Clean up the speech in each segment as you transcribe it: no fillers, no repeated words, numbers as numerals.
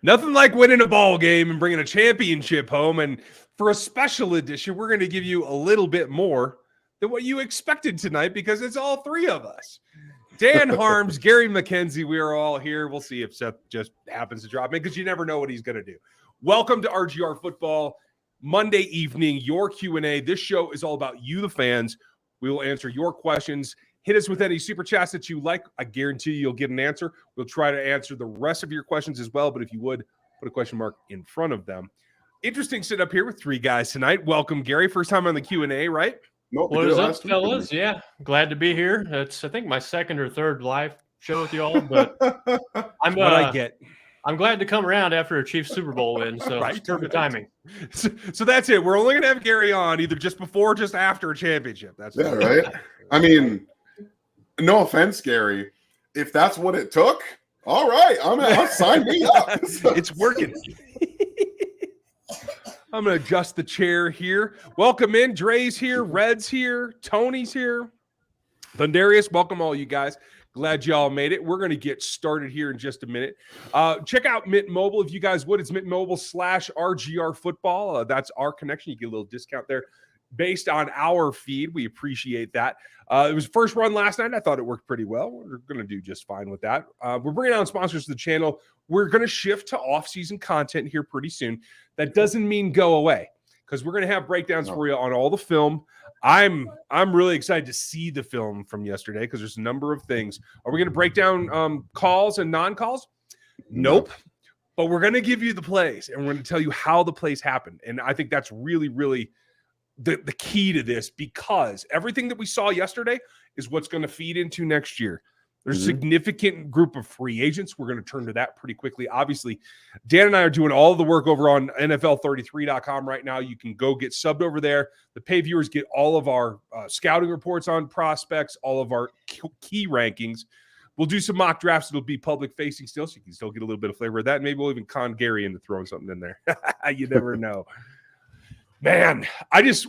Nothing like winning a ball game and bringing a championship home. And for a special edition, we're going to give you a little bit more than what you expected tonight because it's all three of us. Dan Harms, Gary McKenzie, we are all here. We'll see if Seth just happens to drop in because you never know what he's going to do. Welcome to RGR Football, Monday evening, your Q&A. This show is all about you, the fans. We will answer your questions. Hit us with any super chats that you like. I guarantee you'll get an answer. We'll try to answer the rest of your questions as well, but if you would, put a question mark in front of them. Interesting setup here with three guys tonight. Welcome, Gary. First time on the Q&A, right? Nope, what is up, fellas? Yeah, glad to be here. It's, I think, my second or third live show with you all, but I'm what I get. I'm glad to come around after a Chiefs Super Bowl win, so Right. it's perfect timing. So that's it. We're only going to have Gary on either just before or just after a championship. That's right. I mean, no offense, Gary. If that's what it took, all right. I'll sign me up. It's working. I'm going to adjust the chair here. Welcome in. Dre's here. Red's here. Tony's here. Thundarius, welcome all you guys. Glad y'all made it. We're going to get started here in just a minute. Check out Mint Mobile if you guys would. It's Mint Mobile /RGR Football. That's our connection. You get a little discount there based on our feed. We appreciate that. It was first run last night. I thought it worked pretty well. We're going to do just fine with that. We're bringing on sponsors to the channel. We're going to shift to off-season content here pretty soon. That doesn't mean go away because we're going to have breakdowns for you on all the film. I'm really excited to see the film from yesterday because there's a number of things. Are we going to break down calls and non-calls? Nope. But we're going to give you the plays, and we're going to tell you how the plays happened. And I think that's really, really the key to this because everything that we saw yesterday is what's going to feed into next year. There's a significant group of free agents. We're going to turn to that pretty quickly. Obviously, Dan and I are doing all of the work over on NFL33.com right now. You can go get subbed over there. The pay viewers get all of our scouting reports on prospects, all of our key rankings. We'll do some mock drafts. It'll be public facing still, so you can still get a little bit of flavor of that. Maybe we'll even con Gary into throwing something in there. You never know. Man,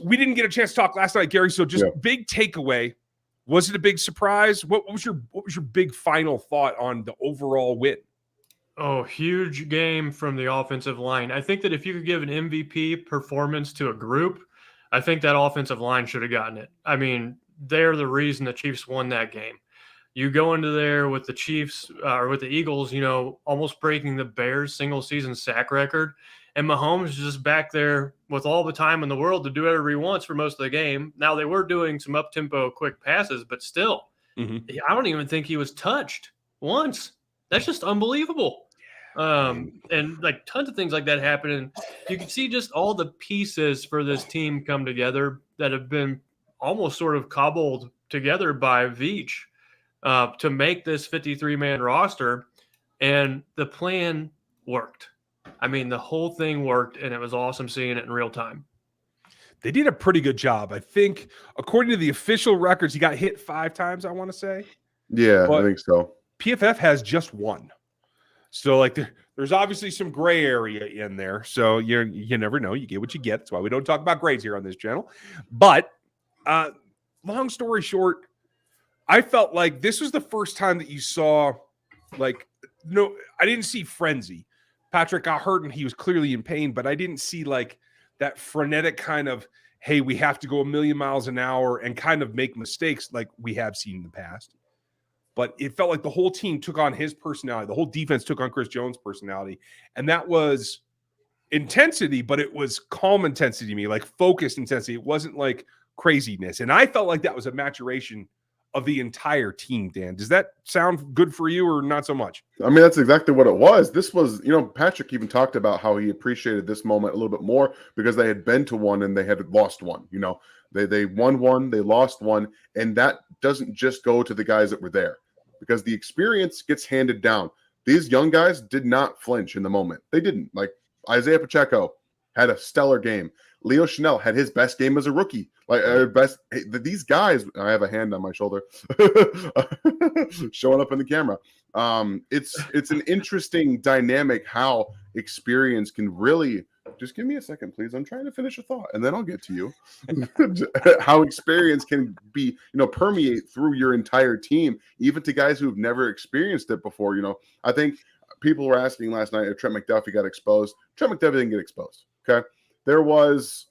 we didn't get a chance to talk last night, Gary. So just big takeaway. Was it a big surprise? What was your big final thought on the overall win? Oh, huge game from the offensive line. I think that if you could give an MVP performance to a group, I think that offensive line should have gotten it. I mean, they're the reason the Chiefs won that game. You go into there with the Chiefs or with the Eagles, almost breaking the Bears single season sack record. And Mahomes is just back there with all the time in the world to do whatever he wants for most of the game. Now, they were doing some up-tempo quick passes, but still, I don't even think he was touched once. That's just unbelievable. And like tons of things like that happen. And you can see just all the pieces for this team come together that have been almost sort of cobbled together by Veach to make this 53-man roster. And the plan worked. I mean, the whole thing worked, and it was awesome seeing it in real time. They did a pretty good job. I think, according to the official records, he got hit 5 times, I want to say. Yeah, but I think so. PFF has just 1. So, like, there's obviously some gray area in there. So, you never know. You get what you get. That's why we don't talk about grades here on this channel. But, long story short, I felt like this was the first time that you saw, like, no, I didn't see frenzy. Patrick got hurt and he was clearly in pain, but I didn't see like that frenetic kind of, hey, we have to go a million miles an hour and kind of make mistakes like we have seen in the past. But it felt like the whole team took on his personality. The whole defense took on Chris Jones' personality. And that was intensity, but it was calm intensity to me, like focused intensity. It wasn't like craziness. And I felt like that was a maturation of the entire team, Dan. Does that sound good for you or not so much? I mean, that's exactly what it was. This was, Patrick even talked about how he appreciated this moment a little bit more because they had been to one and they had lost one. They won one, they lost one, and that doesn't just go to the guys that were there because the experience gets handed down. These young guys did not flinch in the moment. They didn't. Like Isaiah Pacheco had a stellar game. Leo Chanel had his best game as a rookie. These guys, I have a hand on my shoulder showing up in the camera. It's an interesting dynamic how experience can really just give me a second, please. I'm trying to finish a thought and then I'll get to you. How experience can be, permeate through your entire team, even to guys who've never experienced it before. I think people were asking last night if Trent McDuffie got exposed. Trent McDuffie didn't get exposed. Okay, there was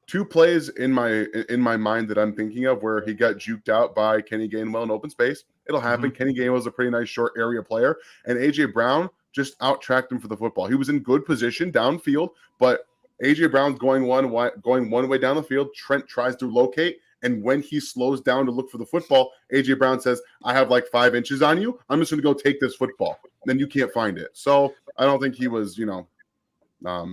2 plays in my mind that I'm thinking of where he got juked out by Kenny Gainwell in open space. It'll happen. Kenny Gainwell is a pretty nice short area player, and AJ Brown just out-tracked him for the football. He was in good position downfield, but AJ Brown's going one way down the field. Trent tries to locate, and when he slows down to look for the football, AJ Brown says, "I have like 5 inches on you. I'm just going to go take this football." Then you can't find it. So I don't think he was, I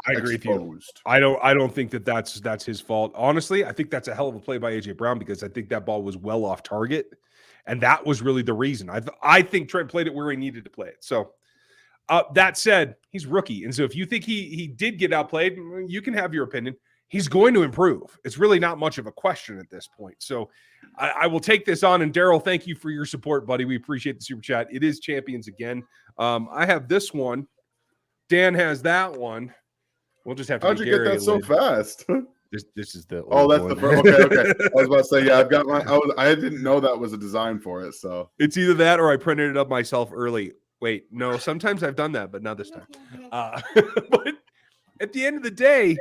agree with you. exposed. I don't think that's his fault. Honestly, I think that's a hell of a play by AJ Brown because I think that ball was well off target, and that was really the reason. I think Trent played it where he needed to play it. So that said, he's rookie, and so if you think he did get outplayed, you can have your opinion. He's going to improve. It's really not much of a question at this point. So I will take this on. And Daryl, thank you for your support, buddy. We appreciate the super chat. It is champions again. I have this one. Dan has that one. We'll just have to. How'd you get that so fast? This is the. Oh, that's one. the first. Okay. I was about to say, yeah, I've got my. I didn't know that was a design for it. So it's either that or I printed it up myself early. Wait, no. Sometimes I've done that, but not this time. But at the end of the day,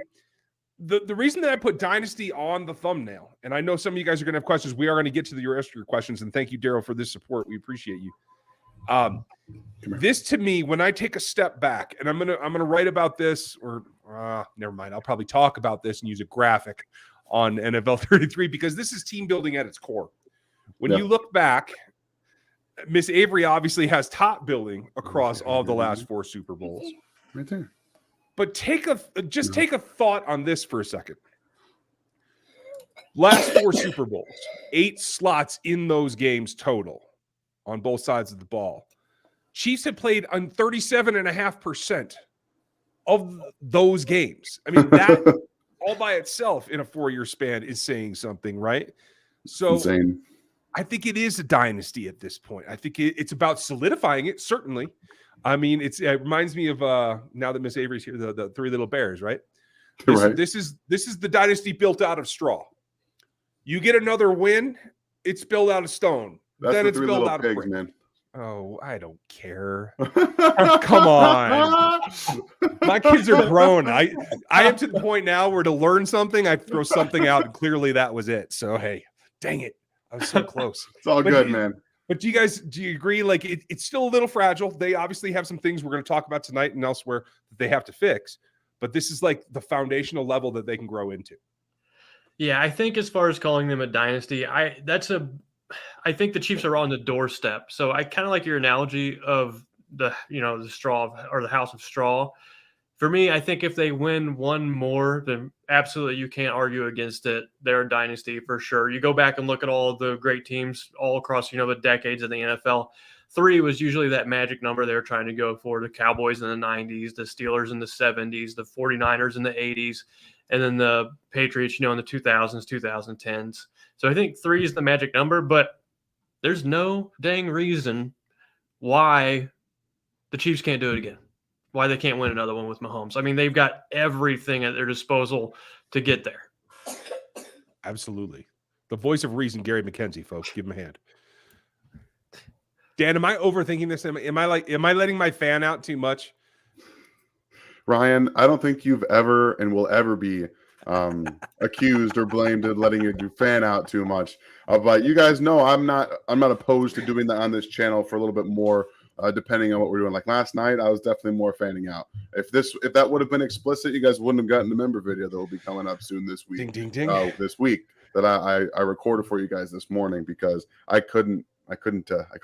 the reason that I put Dynasty on the thumbnail, and I know some of you guys are going to have questions. We are going to get to the rest of your questions, and thank you, Daryl, for this support. We appreciate you. This to me, when I take a step back, and I'm gonna write about this, or never mind, I'll probably talk about this and use a graphic on NFL 33 because this is team building at its core. When you look back, Miss Avery obviously has top billing across all of the last 4 Super Bowls. Right there. But take a thought on this for a second. Last 4 Super Bowls, 8 slots in those games total on both sides of the ball. Chiefs have played on 37.5% of those games. I mean, that all by itself in a 4-year span is saying something, right? So insane. I think it is a dynasty at this point. I think it's about solidifying it, certainly. I mean, it reminds me of now that Miss Avery's here, the 3 Little Bears, right? This is the dynasty built out of straw. You get another win, it's built out of stone. That's then the it's 3 built little out pigs, of brick. man. Oh, I don't care. Come on. My kids are grown. I am to the point now where to learn something, I throw something out, and clearly that was it. So, hey, dang it. I was so close. It's all good, man. But do you agree? Like, it's still a little fragile. They obviously have some things we're going to talk about tonight and elsewhere that they have to fix. But this is like the foundational level that they can grow into. Yeah, I think as far as calling them a dynasty, I think the Chiefs are on the doorstep. So I kind of like your analogy of the straw or the house of straw. For me, I think if they win one more, then absolutely you can't argue against it. They're a dynasty for sure. You go back and look at all the great teams all across, the decades of the NFL. 3 was usually that magic number they were trying to go for. The Cowboys in the 90s, the Steelers in the 70s, the 49ers in the 80s, and then the Patriots, in the 2000s, 2010s. So I think 3 is the magic number, but there's no dang reason why the Chiefs can't do it again, why they can't win another one with Mahomes. I mean, they've got everything at their disposal to get there. Absolutely. The voice of reason, Gary McKenzie, folks. Give him a hand. Dan, am I overthinking this? Am I letting my fan out too much? Ryan, I don't think you've ever and will ever be accused or blamed of letting your fan out too much. But you guys know I'm not opposed to doing that on this channel for a little bit more, depending on what we're doing. Like last night, I was definitely more fanning out. If that would have been explicit, you guys wouldn't have gotten the member video that will be coming up soon this week. Ding, ding, ding. This week that I recorded for you guys this morning because I couldn't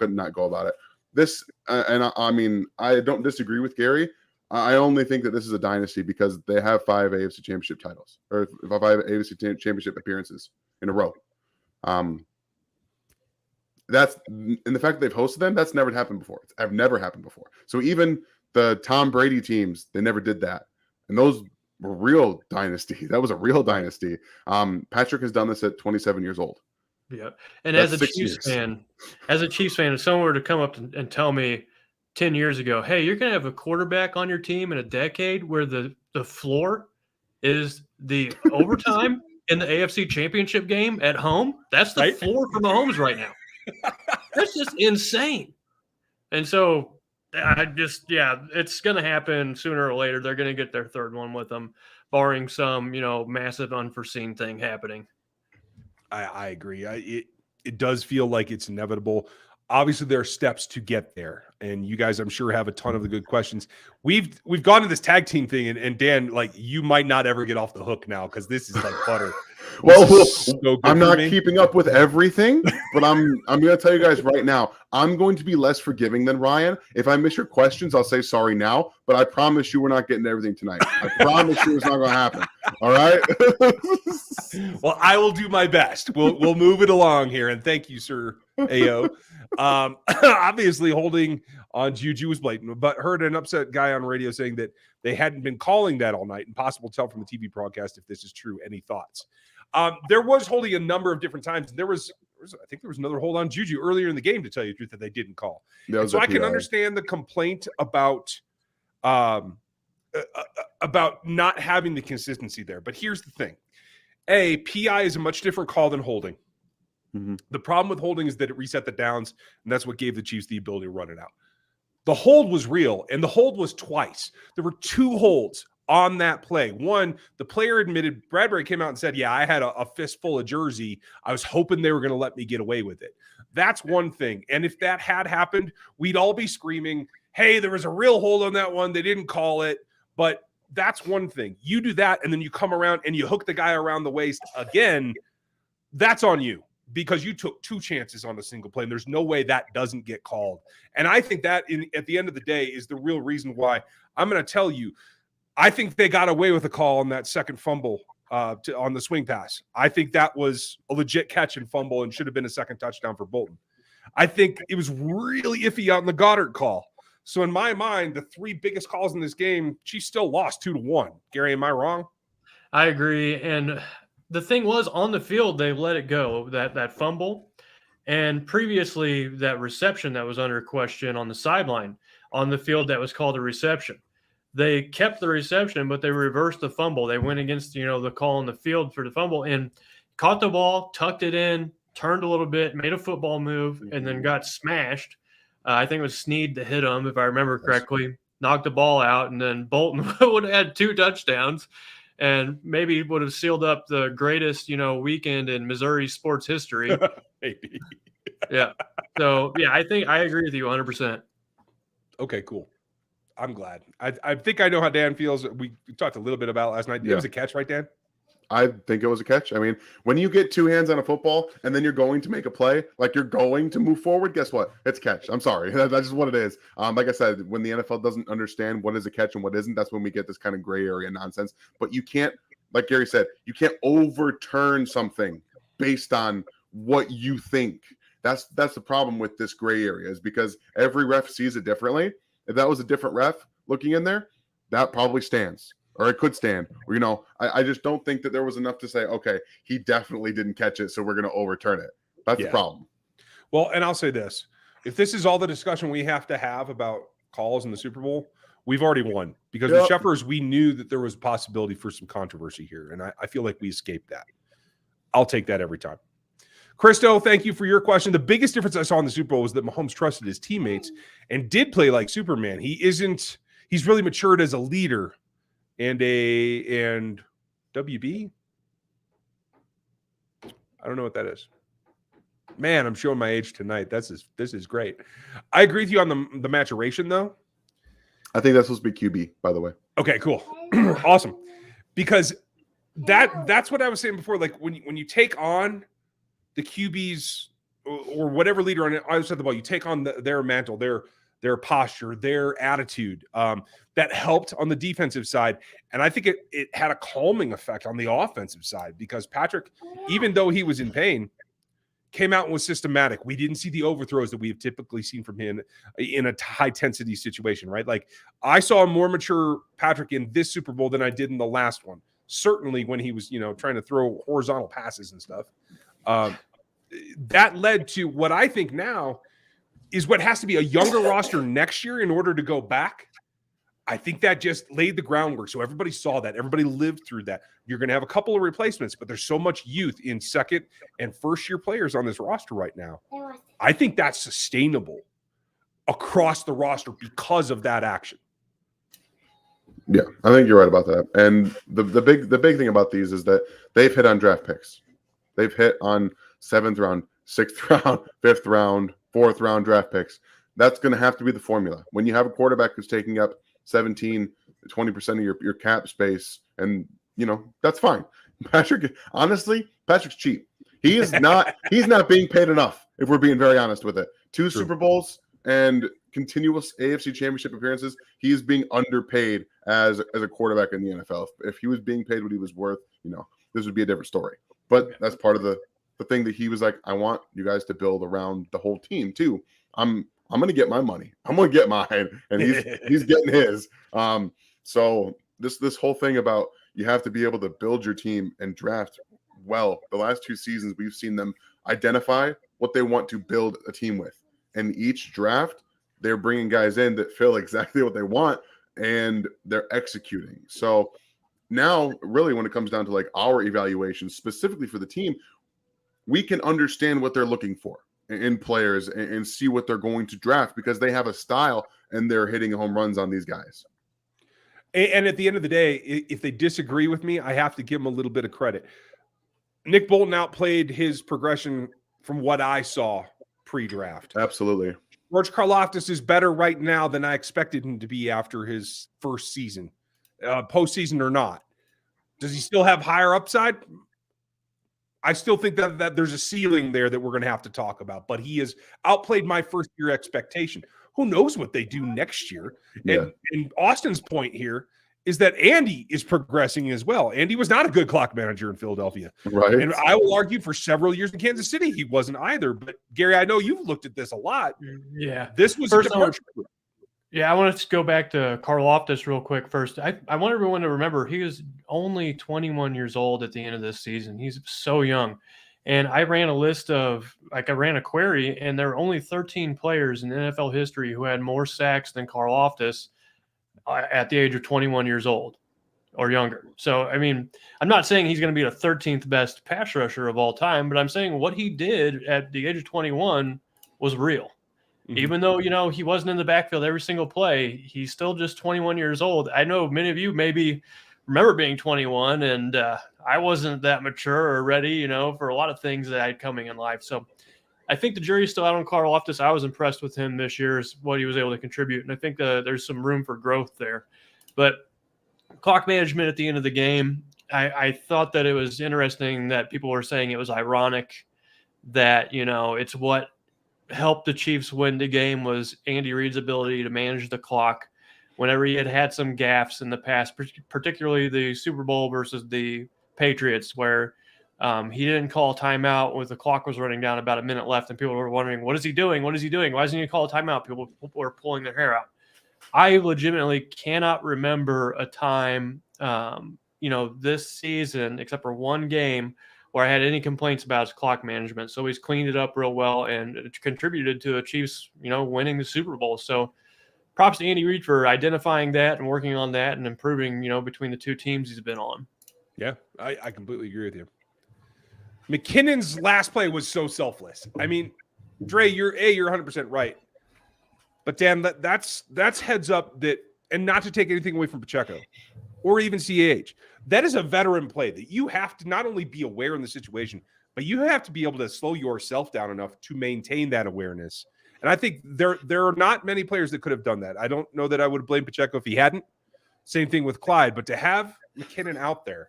not go about it. This I mean, I don't disagree with Gary. I only think that this is a dynasty because they have 5 AFC Championship titles, or 5 AFC Championship appearances in a row. That's and the fact that they've hosted them, that's never happened before. It's never happened before. So even the Tom Brady teams, they never did that, and those were real dynasty. That was a real dynasty. Patrick has done this at 27 years old. Yeah, and That's as a Chiefs fan, if someone were to come up and tell me 10 years ago, hey, you're going to have a quarterback on your team in a decade where the floor is the overtime in the AFC Championship game at home, that's the floor for Mahomes right now. That's just insane. And so It's going to happen sooner or later. They're going to get their third one with them, barring some, massive unforeseen thing happening. I agree. It does feel like it's inevitable. Obviously, there are steps to get there, and you guys, I'm sure, have a ton of the good questions. We've gone to this tag team thing, and Dan, like, you might not ever get off the hook now because this is like butter. I'm not keeping up with everything, but I'm going to tell you guys right now, I'm going to be less forgiving than Ryan. If I miss your questions, I'll say sorry now, but I promise you we're not getting everything tonight. I promise you it's not going to happen. All right? Well, I will do my best. We'll move it along here, and thank you, sir, AO. Obviously, holding on JuJu was blatant, but heard an upset guy on radio saying that they hadn't been calling that all night. Impossible to tell from the TV broadcast if this is true. Any thoughts? There was holding a number of different times. I think there was another hold on JuJu earlier in the game, to tell you the truth, that they didn't call. So I can understand the complaint about not having the consistency there. But here's the thing. PI is a much different call than holding. Mm-hmm. The problem with holding is that it reset the downs, and that's what gave the Chiefs the ability to run it out. The hold was real, and the hold was twice. There were 2 holds on that play. One, the player admitted, Bradbury came out and said, yeah, I had a fistful of jersey. I was hoping they were going to let me get away with it. That's one thing. And if that had happened, we'd all be screaming, hey, there was a real hold on that one. They didn't call it. But that's one thing. You do that, and then you come around and you hook the guy around the waist again. That's on you, because you took 2 chances on a single play, and there's no way that doesn't get called. And I think that at the end of the day is the real reason why. I'm going to tell you, I think they got away with a call on that second fumble on the swing pass. I think that was a legit catch and fumble and should have been a second touchdown for Bolton. I think it was really iffy on the Goddard call. So in my mind, the 3 biggest calls in this game, she still lost 2-1. Gary, am I wrong? I agree. And the thing was, on the field, they let it go, that fumble. And previously, that reception that was under question on the sideline, on the field, that was called a reception. They kept the reception, but they reversed the fumble. They went against, the call on the field for the fumble and caught the ball, tucked it in, turned a little bit, made a football move, and then got smashed. I think it was Snead that hit him, if I remember correctly, knocked the ball out, and then Bolton would have had 2 touchdowns and maybe would have sealed up the greatest, weekend in Missouri sports history. Maybe. Yeah. So, yeah, I think I agree with you 100%. Okay, cool. I'm glad. I think I know how Dan feels. We talked a little bit about it last night. It was a catch, right, Dan? I think it was a catch. I mean, when you get 2 hands on a football and then you're going to make a play, like you're going to move forward, guess what? It's a catch. I'm sorry. That's just what it is. Like I said, when the NFL doesn't understand what is a catch and what isn't, that's when we get this kind of gray area nonsense. But you can't, like Gary said, you can't overturn something based on what you think. That's the problem with this gray area, is because every ref sees it differently. If that was a different ref looking in there, that probably stands, or it could stand. Or, I just don't think that there was enough to say, okay, he definitely didn't catch it, so we're going to overturn it. That's the problem. Well, and I'll say this. If this is all the discussion we have to have about calls in the Super Bowl, we've already won. Because with Sheffers, we knew that there was a possibility for some controversy here, and I feel like we escaped that. I'll take that every time. Christo, thank you for your question. The biggest difference I saw in the Super Bowl was that Mahomes trusted his teammates and did play like Superman. He's really matured as a leader and WB. I don't know what that is. Man, I'm showing my age tonight. This is great. I agree with you on the maturation, though. I think that's supposed to be QB, by the way. Okay, cool. Awesome. Because that's what I was saying before. Like when you take on the QBs or whatever leader on either side of the ball, you take on their mantle, their posture, their attitude. That helped on the defensive side. And I think it had a calming effect on the offensive side, because Patrick, even though he was in pain, came out and was systematic. We didn't see the overthrows that we have typically seen from him in a high-intensity situation, right? Like, I saw a more mature Patrick in this Super Bowl than I did in the last one. Certainly when he was, trying to throw horizontal passes and stuff. That led to what I think now is what has to be a younger roster next year in order to go back. I think that just laid the groundwork. So everybody saw that. Everybody lived through that. You're going to have a couple of replacements, but there's so much youth in second and first-year players on this roster right now. I think that's sustainable. across the roster because of that action. Yeah, I think you're right about that. And the big thing about these is that they've hit on draft picks. They've hit on 7th round, 6th round, 5th round, 4th round draft picks. That's going to have to be the formula. When you have a quarterback who's taking up 17, 20% of your cap space, and that's fine. Patrick's cheap. He's not being paid enough, if we're being very honest with it. 2 Super Bowls and continuous AFC Championship appearances, he's being underpaid as a quarterback in the NFL. If he was being paid what he was worth, this would be a different story. But that's part of the thing that he was like, I want you guys to build around the whole team too. I'm going to get my money. I'm going to get mine, and he's getting his. So this whole thing about you have to be able to build your team and draft well. The last 2 seasons, we've seen them identify what they want to build a team with. And each draft, they're bringing guys in that fill exactly what they want, and they're executing. So now, really, when it comes down to like our evaluation specifically for the team, we can understand what they're looking for in players and see what they're going to draft because they have a style and they're hitting home runs on these guys. And at the end of the day, if they disagree with me, I have to give them a little bit of credit. Nick Bolton outplayed his progression from what I saw pre-draft. Absolutely. George Karlaftis is better right now than I expected him to be after his first season, postseason or not. Does he still have higher upside? I still think that there's a ceiling there that we're going to have to talk about, but he has outplayed my first year expectation. Who knows what they do next year? Yeah. And Austin's point here is that Andy is progressing as well. Andy was not a good clock manager in Philadelphia. Right. And I will argue for several years in Kansas City, he wasn't either. But Gary, I know you've looked at this a lot. Yeah. This was first. I want to go back to Karlaftis real quick first. I want everyone to remember he was only 21 years old at the end of this season. He's so young. And I ran a query, and there are only 13 players in NFL history who had more sacks than Karlaftis at the age of 21 years old or younger. So, I mean, I'm not saying he's going to be the 13th best pass rusher of all time, but I'm saying what he did at the age of 21 was real. Mm-hmm. Even though, he wasn't in the backfield every single play, he's still just 21 years old. I know many of you maybe remember being 21, and I wasn't that mature or ready, for a lot of things that I had coming in life. So I think the jury's still out on Karlaftis. I was impressed with him this year, is what he was able to contribute, and I think there's some room for growth there. But clock management at the end of the game, I thought that it was interesting that people were saying it was ironic that, it's what helped the Chiefs win the game was Andy Reid's ability to manage the clock whenever he had some gaffes in the past, particularly the Super Bowl versus the Patriots, where he didn't call a timeout when the clock was running down about a minute left, and people were wondering, what is he doing? What is he doing? Why doesn't he call a timeout? People were pulling their hair out. I legitimately cannot remember a time, this season, except for one game, where I had any complaints about his clock management. So he's cleaned it up real well, and it contributed to the Chiefs, winning the Super Bowl. So props to Andy Reid for identifying that and working on that and improving, between the two teams he's been on. Yeah, I completely agree with you. McKinnon's last play was so selfless. I mean, Dre, you're 100% right. But Dan, that's heads up that, and not to take anything away from Pacheco or even CAH, that is a veteran play that you have to not only be aware in the situation, but you have to be able to slow yourself down enough to maintain that awareness. And I think there are not many players that could have done that. I don't know that I would blame Pacheco if he hadn't. Same thing with Clyde. But to have McKinnon out there,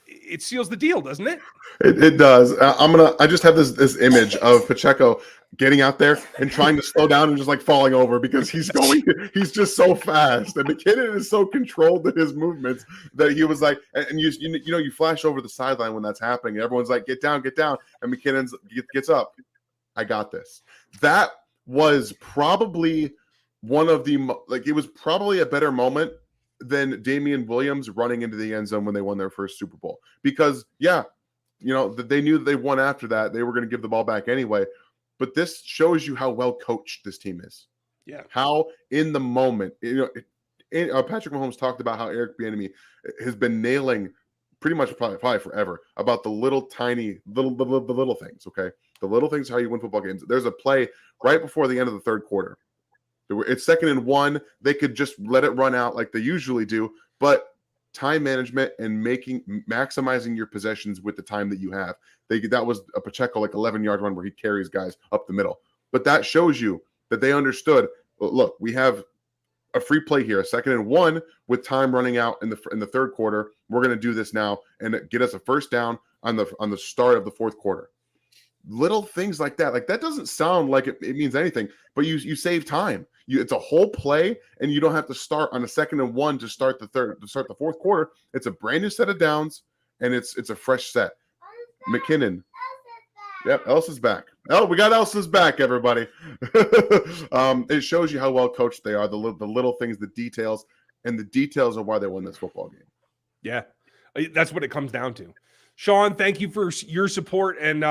it seals the deal, doesn't it? It does. I just have this image of Pacheco getting out there and trying to slow down and just like falling over because he's just so fast. And McKinnon is so controlled in his movements that he was like, and you flash over the sideline when that's happening. And everyone's like, get down. And McKinnon gets up. I got this. That was probably one of it was probably a better moment than Damian Williams running into the end zone when they won their first Super Bowl. Because, they knew that they won after that. They were going to give the ball back anyway. But this shows you how well coached this team is. Yeah. How in the moment, Patrick Mahomes talked about how Eric Bieniemy has been nailing pretty much probably forever about the little tiny little things. Okay, the little things, how you win football games. There's a play right before the end of the third quarter It's 2nd and 1. They could just let it run out like they usually do, but time management and maximizing your possessions with the time that you have. That was a Pacheco 11-yard run where he carries guys up the middle. But that shows you that they understood, well, look, we have a free play here, a 2nd and 1 with time running out in the third quarter. We're going to do this now and get us a first down on the start of the fourth quarter. Little things like that. Like, that doesn't sound like it means anything, but you save time. It's a whole play, and you don't have to start on a 2nd and 1 to start the fourth quarter. It's a brand new set of downs, and it's a fresh set. McKinnon. Yep, Elsa's back. Oh, we got Elsa's back, everybody. It shows you how well coached they are, the little things, the details, and the details are why they won this football game. Yeah, that's what it comes down to. Sean, thank you for your support, and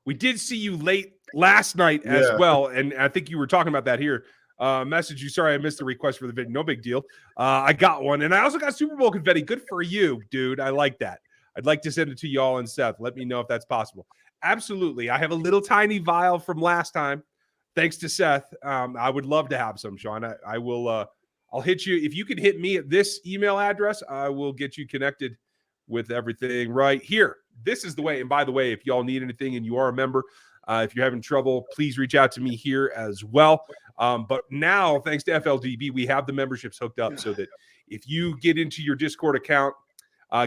we did see you late last night as well, and I think you were talking about that here. Message you, sorry I missed the request for the video. No big deal. I got one, and I also got Super Bowl confetti. Good for you, dude. I like that. I'd like to send it to y'all and Seth. Let me know if that's possible. Absolutely. I have a little tiny vial from last time, thanks to Seth. I would love to have some, Sean. I will. I'll hit you. If you can hit me at this email address, I will get you connected with everything right here. This is the way. And by the way, if y'all need anything and you are a member, if you're having trouble, please reach out to me here as well. But now, thanks to FLDB, we have the memberships hooked up so that if you get into your Discord account,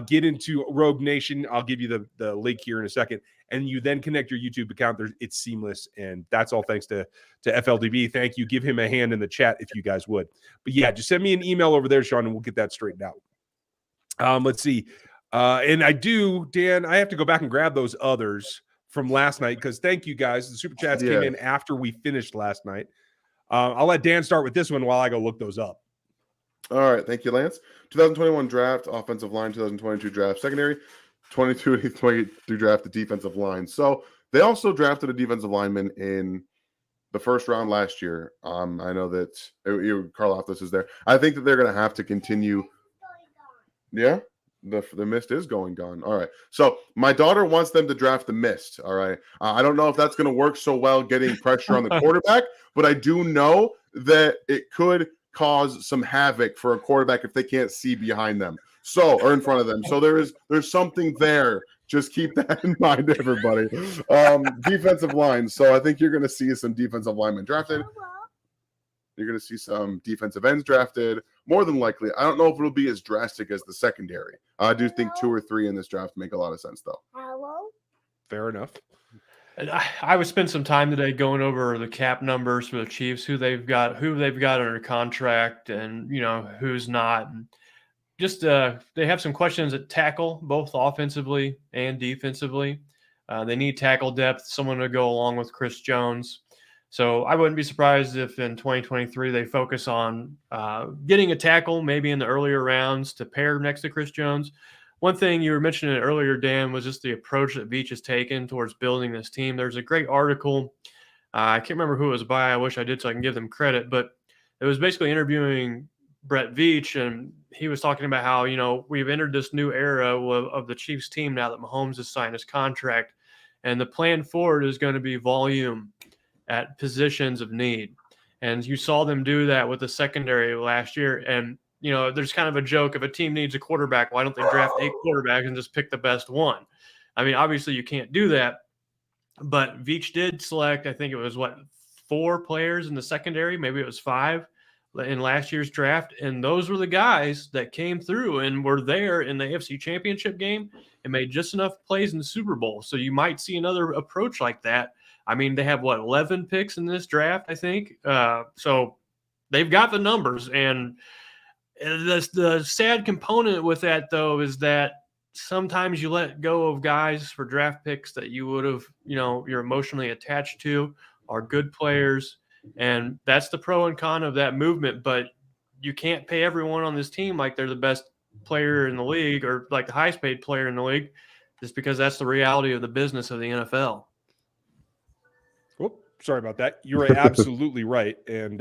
get into Rogue Nation, I'll give you the link here in a second, and you then connect your YouTube account. It's seamless, and that's all thanks to FLDB. Thank you. Give him a hand in the chat if you guys would. But yeah, just send me an email over there, Sean, and we'll get that straightened out. Let's see. And Dan, I have to go back and grab those others from last night because thank you guys. The super chats came in after we finished last night. I'll let Dan start with this one while I go look those up. All right. Thank you, Lance. 2021 draft, offensive line. 2022 draft, secondary. 22-23 draft, the defensive line. So they also drafted a defensive lineman in the first round last year. I know that Karlaftis is there. I think that they're going to have to continue. Yeah, the mist is gone. All right. So my daughter wants them to draft the mist. All right. I don't know if that's going to work so well getting pressure on the quarterback, but I do know that it could cause some havoc for a quarterback if they can't see behind them. So, or in front of them. So there's something there. Just keep that in mind, everybody. Defensive line. So I think you're going to see some defensive linemen drafted. You're going to see some defensive ends drafted. More than likely, I don't know if it'll be as drastic as the secondary. I do think 2 or 3 in this draft make a lot of sense, though. Fair enough. And I would spend some time today going over the cap numbers for the Chiefs, who they've got under contract, and who's not. And just they have some questions at tackle, both offensively and defensively. They need tackle depth, someone to go along with Chris Jones. So I wouldn't be surprised if in 2023 they focus on getting a tackle maybe in the earlier rounds to pair next to Chris Jones. One thing you were mentioning earlier, Dan, was just the approach that Veach has taken towards building this team. There's a great article. I can't remember who it was by. I wish I did so I can give them credit. But it was basically interviewing Brett Veach, and he was talking about how, we've entered this new era of the Chiefs team now that Mahomes has signed his contract. And the plan forward is going to be volume at positions of need. And you saw them do that with the secondary last year. And, there's kind of a joke, if a team needs a quarterback, why don't they draft 8 quarterbacks and just pick the best one? I mean, obviously you can't do that. But Veach did select, I think it was 4 players in the secondary, maybe it was 5 in last year's draft. And those were the guys that came through and were there in the AFC Championship game and made just enough plays in the Super Bowl. So you might see another approach like that. I mean, they have 11 picks in this draft, I think. So they've got the numbers. And the sad component with that, though, is that sometimes you let go of guys for draft picks that you would have, you're emotionally attached to, are good players. And that's the pro and con of that movement. But you can't pay everyone on this team like they're the best player in the league or like the highest paid player in the league, just because that's the reality of the business of the NFL. Whoop, sorry about that. You're absolutely right. And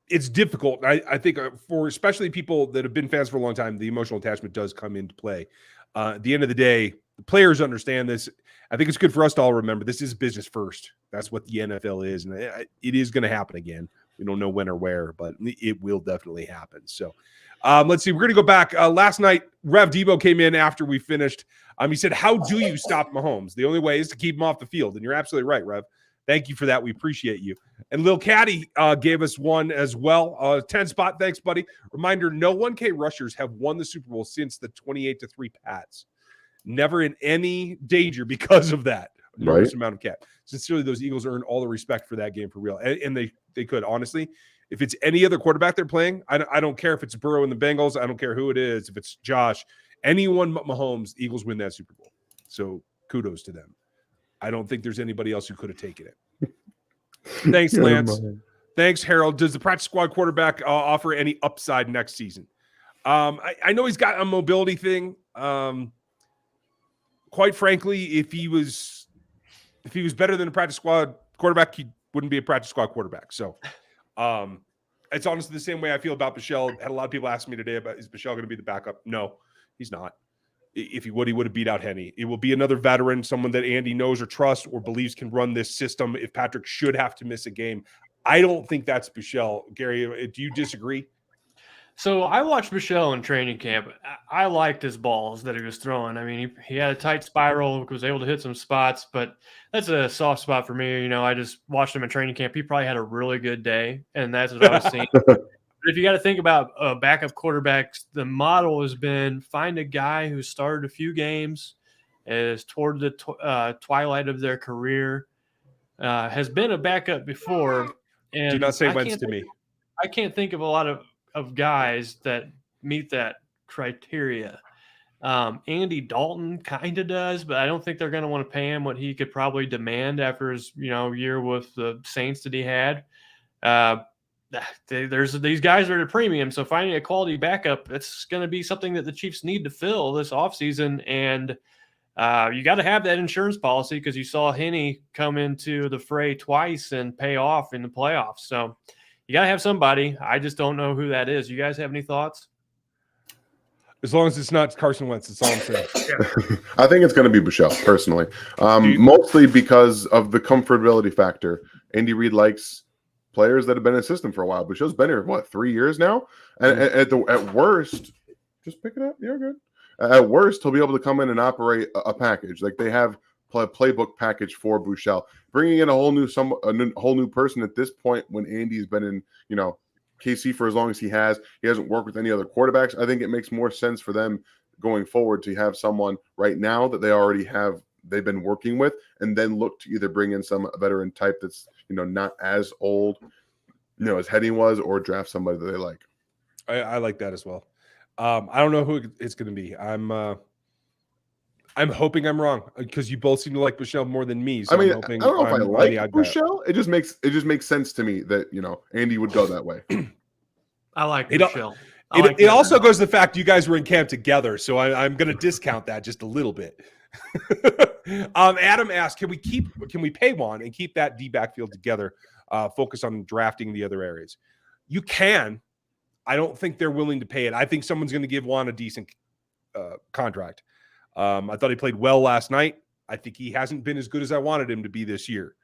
it's difficult. I think for especially people that have been fans for a long time, the emotional attachment does come into play. At the end of the day, The players understand this. I think it's good for us to all remember this is business first. That's what the NFL is, and it is going to happen again. We don't know when or where, but it will definitely happen. So let's see. We're going to go back. Last night, Rev Debo came in after we finished. He said, how do you stop Mahomes? The only way is to keep him off the field. And you're absolutely right, Rev. Thank you for that. We appreciate you. And Lil Caddy gave us one as well. 10 spot. Thanks, buddy. Reminder, no 1K rushers have won the Super Bowl since the 28-3 Pats. Never in any danger because of that. Enormous amount of cap. Sincerely, those Eagles earned all the respect for that game for real. And they could, honestly. If it's any other quarterback they're playing, I don't care if it's Burrow and the Bengals. I don't care who it is. If it's Josh, anyone but Mahomes, Eagles win that Super Bowl. So kudos to them. I don't think there's anybody else who could have taken it. Thanks, Lance. Thanks, Harold. Does the practice squad quarterback offer any upside next season? I know he's got a mobility thing. Quite frankly, if he was better than a practice squad quarterback, he wouldn't be a practice squad quarterback. So it's honestly the same way I feel about Bichelle. Had a lot of people ask me today about, is Bichelle going to be the backup? No, he's not. If he would have beat out Henne. It will be another veteran, someone that Andy knows or trusts or believes can run this system if Patrick should have to miss a game. I don't think that's Bichelle. Gary, do you disagree? So I watched Michelle in training camp. I liked his balls that he was throwing. I mean, he had a tight spiral, was able to hit some spots, but that's a soft spot for me. You know, I just watched him in training camp. He probably had a really good day, and that's what I was seeing. But if you got to think about backup quarterbacks, the model has been find a guy who started a few games, is toward the twilight of their career, has been a backup before. And do not say Wentz to me. I can't think of a lot of guys that meet that criteria. Andy Dalton kind of does, but I don't think they're going to want to pay him what he could probably demand after his year with the Saints that he had. There's these guys are at a premium, so finding a quality backup, it's going to be something that the Chiefs need to fill this offseason. And you got to have that insurance policy because you saw Henne come into the fray twice and pay off in the playoffs. So you got to have somebody. I just don't know who that is. You guys have any thoughts? As long as it's not Carson Wentz, that's all I'm saying. I think it's going to be Bichelle, personally. Mostly because of the comfortability factor. Andy Reid likes players that have been in the system for a while. Bichelle's been here, 3 years now? And at worst, just pick it up. You're good. At worst, he'll be able to come in and operate a package. Like they have a playbook package for Bichelle. Bringing in a whole new person at this point when Andy's been in, KC for as long as he hasn't worked with any other quarterbacks. I think it makes more sense for them going forward to have someone right now that they've been working with, and then look to either bring in some veteran type that's, not as old, as Henne was, or draft somebody that they like. I like that as well. I don't know who it's going to be. I'm hoping I'm wrong because you both seem to like Bichelle more than me. So I don't know if I like Bichelle. It just makes sense to me that Andy would go that way. I like Bichelle. It also goes to the fact you guys were in camp together, so I'm going to discount that just a little bit. Adam asked, can we pay Juan and keep that D backfield together? Focus on drafting the other areas. You can. I don't think they're willing to pay it. I think someone's going to give Juan a decent contract. I thought he played well last night. I think he hasn't been as good as I wanted him to be this year.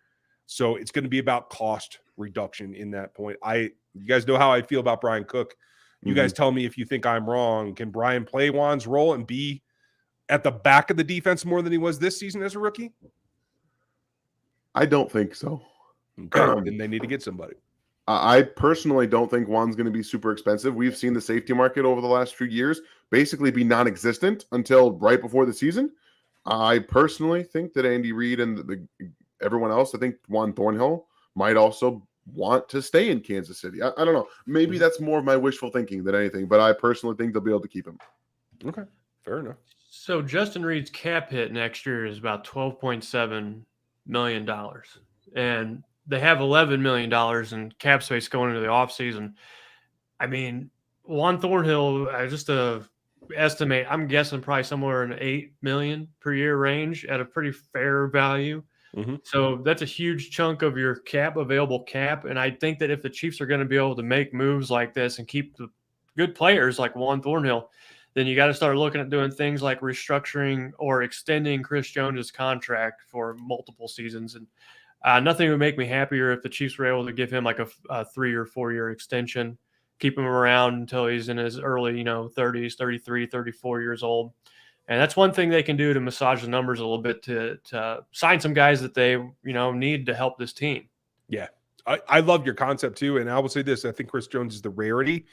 So it's going to be about cost reduction in that point. You guys know how I feel about Brian Cook. You guys tell me if you think I'm wrong. Can Brian play Juan's role and be at the back of the defense more than he was this season as a rookie? I don't think so. Okay, then they need to get somebody. I personally don't think Juan's going to be super expensive. We've seen the safety market over the last few years basically be non-existent until right before the season. I personally think that Andy Reid and everyone else, I think Juan Thornhill might also want to stay in Kansas City. I don't know. Maybe that's more of my wishful thinking than anything, but I personally think they'll be able to keep him. Okay, fair enough. So Justin Reed's cap hit next year is about $12.7 million. And they have $11 million in cap space going into the offseason. I mean, Juan Thornhill, just estimate, I'm guessing probably somewhere in $8 million per year range at a pretty fair value. Mm-hmm. So that's a huge chunk of your available cap. And I think that if the Chiefs are going to be able to make moves like this and keep the good players like Juan Thornhill, then you got to start looking at doing things like restructuring or extending Chris Jones' contract for multiple seasons. And nothing would make me happier if the Chiefs were able to give him like a 3 or 4 year extension, keep him around until he's in his early, 30s, 33, 34 years old. And that's one thing they can do to massage the numbers a little bit to sign some guys that they, need to help this team. Yeah. I love your concept too. And I will say this, I think Chris Jones is the rarity.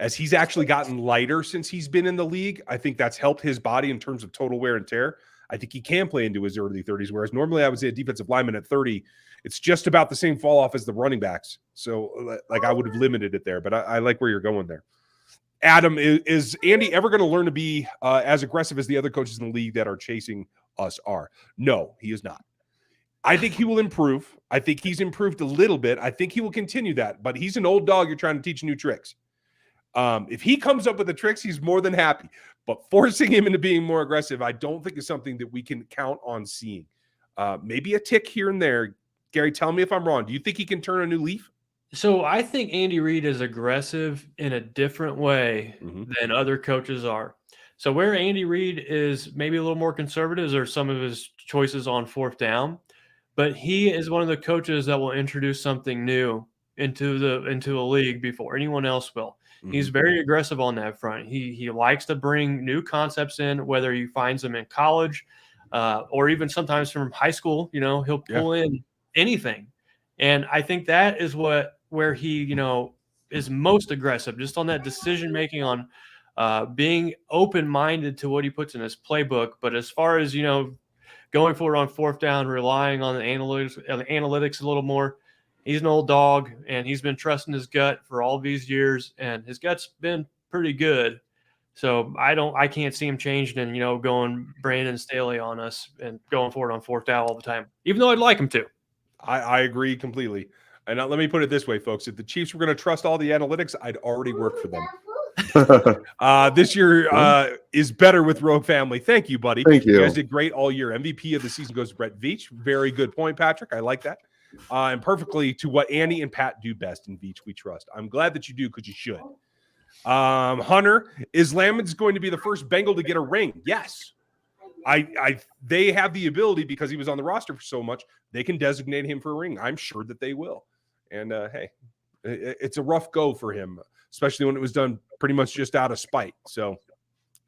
As he's actually gotten lighter since he's been in the league, I think that's helped his body in terms of total wear and tear. I think he can play into his early 30s, whereas normally I would say a defensive lineman at 30, it's just about the same fall off as the running backs. So like I would have limited it there, but I like where you're going there. Adam, is Andy ever going to learn to be as aggressive as the other coaches in the league that are chasing us are? No, he is not. I think he will improve. I think he's improved a little bit. I think he will continue that, but he's an old dog you're trying to teach new tricks. If he comes up with the tricks, he's more than happy. But forcing him into being more aggressive, I don't think is something that we can count on seeing. Maybe a tick here and there. Gary, tell me if I'm wrong. Do you think he can turn a new leaf? So I think Andy Reid is aggressive in a different way than other coaches are. So where Andy Reid is maybe a little more conservative are some of his choices on fourth down, but he is one of the coaches that will introduce something new into a league before anyone else will. He's very aggressive on that front. He likes to bring new concepts in, whether he finds them in college or even sometimes from high school. He'll pull in anything, and I think that is where he is most aggressive, just on that decision making, on being open minded to what he puts in his playbook. But as far as going for it on fourth down, relying on the analytics a little more. He's an old dog, and he's been trusting his gut for all these years, and his gut's been pretty good. So I can't see him changing and, going Brandon Staley on us and going for it on fourth down all the time, even though I'd like him to. I agree completely. And let me put it this way, folks. If the Chiefs were going to trust all the analytics, I'd already work for them. This year is better with Rogue Family. Thank you, buddy. Thank you. You guys did great all year. MVP of the season goes to Brett Veach. Very good point, Patrick. I like that. And perfectly to what Andy and Pat do best in Veach, we trust. I'm glad that you do because you should. Hunter, is Lamons going to be the first Bengal to get a ring? Yes. They have the ability, because he was on the roster for so much, they can designate him for a ring. I'm sure that they will. And hey, it's a rough go for him, especially when it was done pretty much just out of spite. So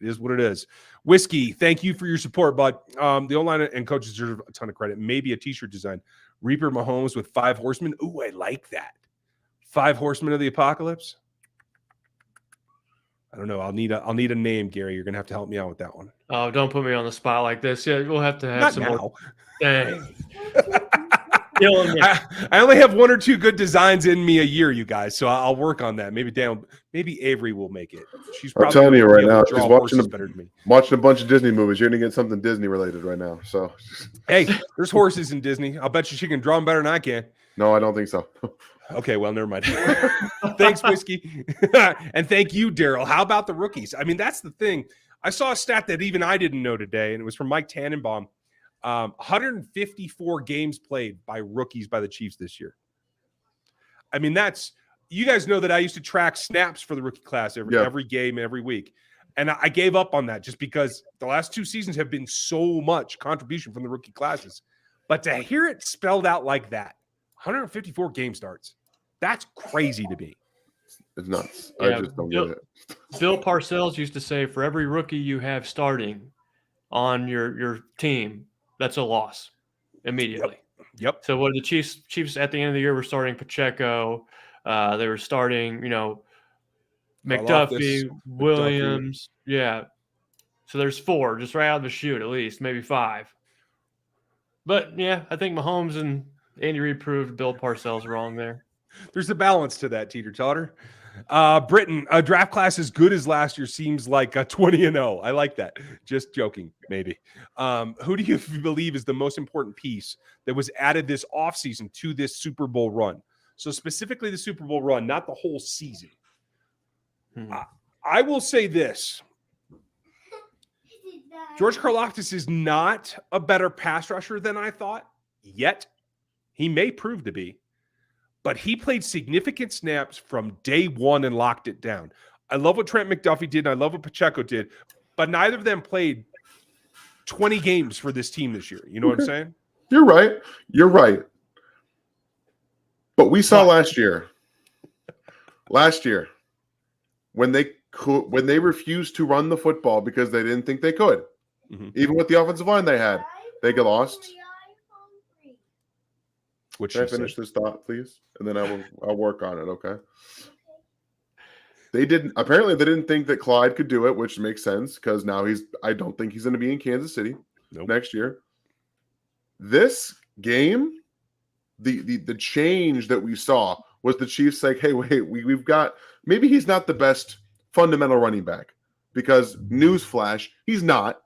it is what it is. Whiskey, thank you for your support, bud. The O-line and coaches deserve a ton of credit. Maybe a t-shirt design. Reaper Mahomes with 5 horsemen. Ooh, I like that. 5 horsemen of the apocalypse. I don't know. I'll need a name, Gary. You're gonna have to help me out with that one. Oh, don't put me on the spot like this. Yeah, we'll have to have some more. Dang. I only have 1 or 2 good designs in me a year, you guys. So I'll work on that. Maybe Avery will make it. She's probably, I'm telling you right now, she's watching a bunch of Disney movies. You're gonna get something Disney related right now. So hey, there's horses in Disney. I'll bet you she can draw them better than I can. No, I don't think so. Okay, well, never mind. Thanks, Whiskey. And thank you, Daryl. How about the rookies? I mean, that's the thing. I saw a stat that even I didn't know today, and it was from Mike Tannenbaum. 154 games played by rookies by the Chiefs this year. I mean, you guys know that I used to track snaps for the rookie class every game, every week. And I gave up on that just because the last 2 seasons have been so much contribution from the rookie classes. But to hear it spelled out like that, 154 game starts, that's crazy to me. It's nuts. Yeah, I just don't get it. Bill Parcells used to say, for every rookie you have starting on your team, that's a loss immediately. Yep. So what the Chiefs at the end of the year were starting Pacheco, they were starting, McDuffie, Williams. Yeah. So there's 4 just right out of the chute, at least, maybe 5. But yeah, I think Mahomes and Andy Reid proved Bill Parcells wrong there. There's a balance to that, teeter-totter. Britain, a draft class as good as last year seems like a 20-0. I like that. Just joking, maybe. Who do you believe is the most important piece that was added this offseason to this Super Bowl run? So specifically the Super Bowl run, not the whole season. I will say this. George Karlaftis is not a better pass rusher than I thought yet. He may prove to be. But he played significant snaps from day one and locked it down. I love what Trent McDuffie did, and I love what Pacheco did, but neither of them played 20 games for this team this year. You know what I'm saying? You're right. You're right. But we saw last year, when they refused to run the football because they didn't think they could, even with the offensive line they had, they got lost. Can I finish this thought, please? And then I'll work on it, okay? Apparently they didn't think that Clyde could do it, which makes sense because now I don't think he's going to be in Kansas City next year. This game, the change that we saw was the Chiefs like, hey, wait, we've got, maybe he's not the best fundamental running back, because newsflash, he's not.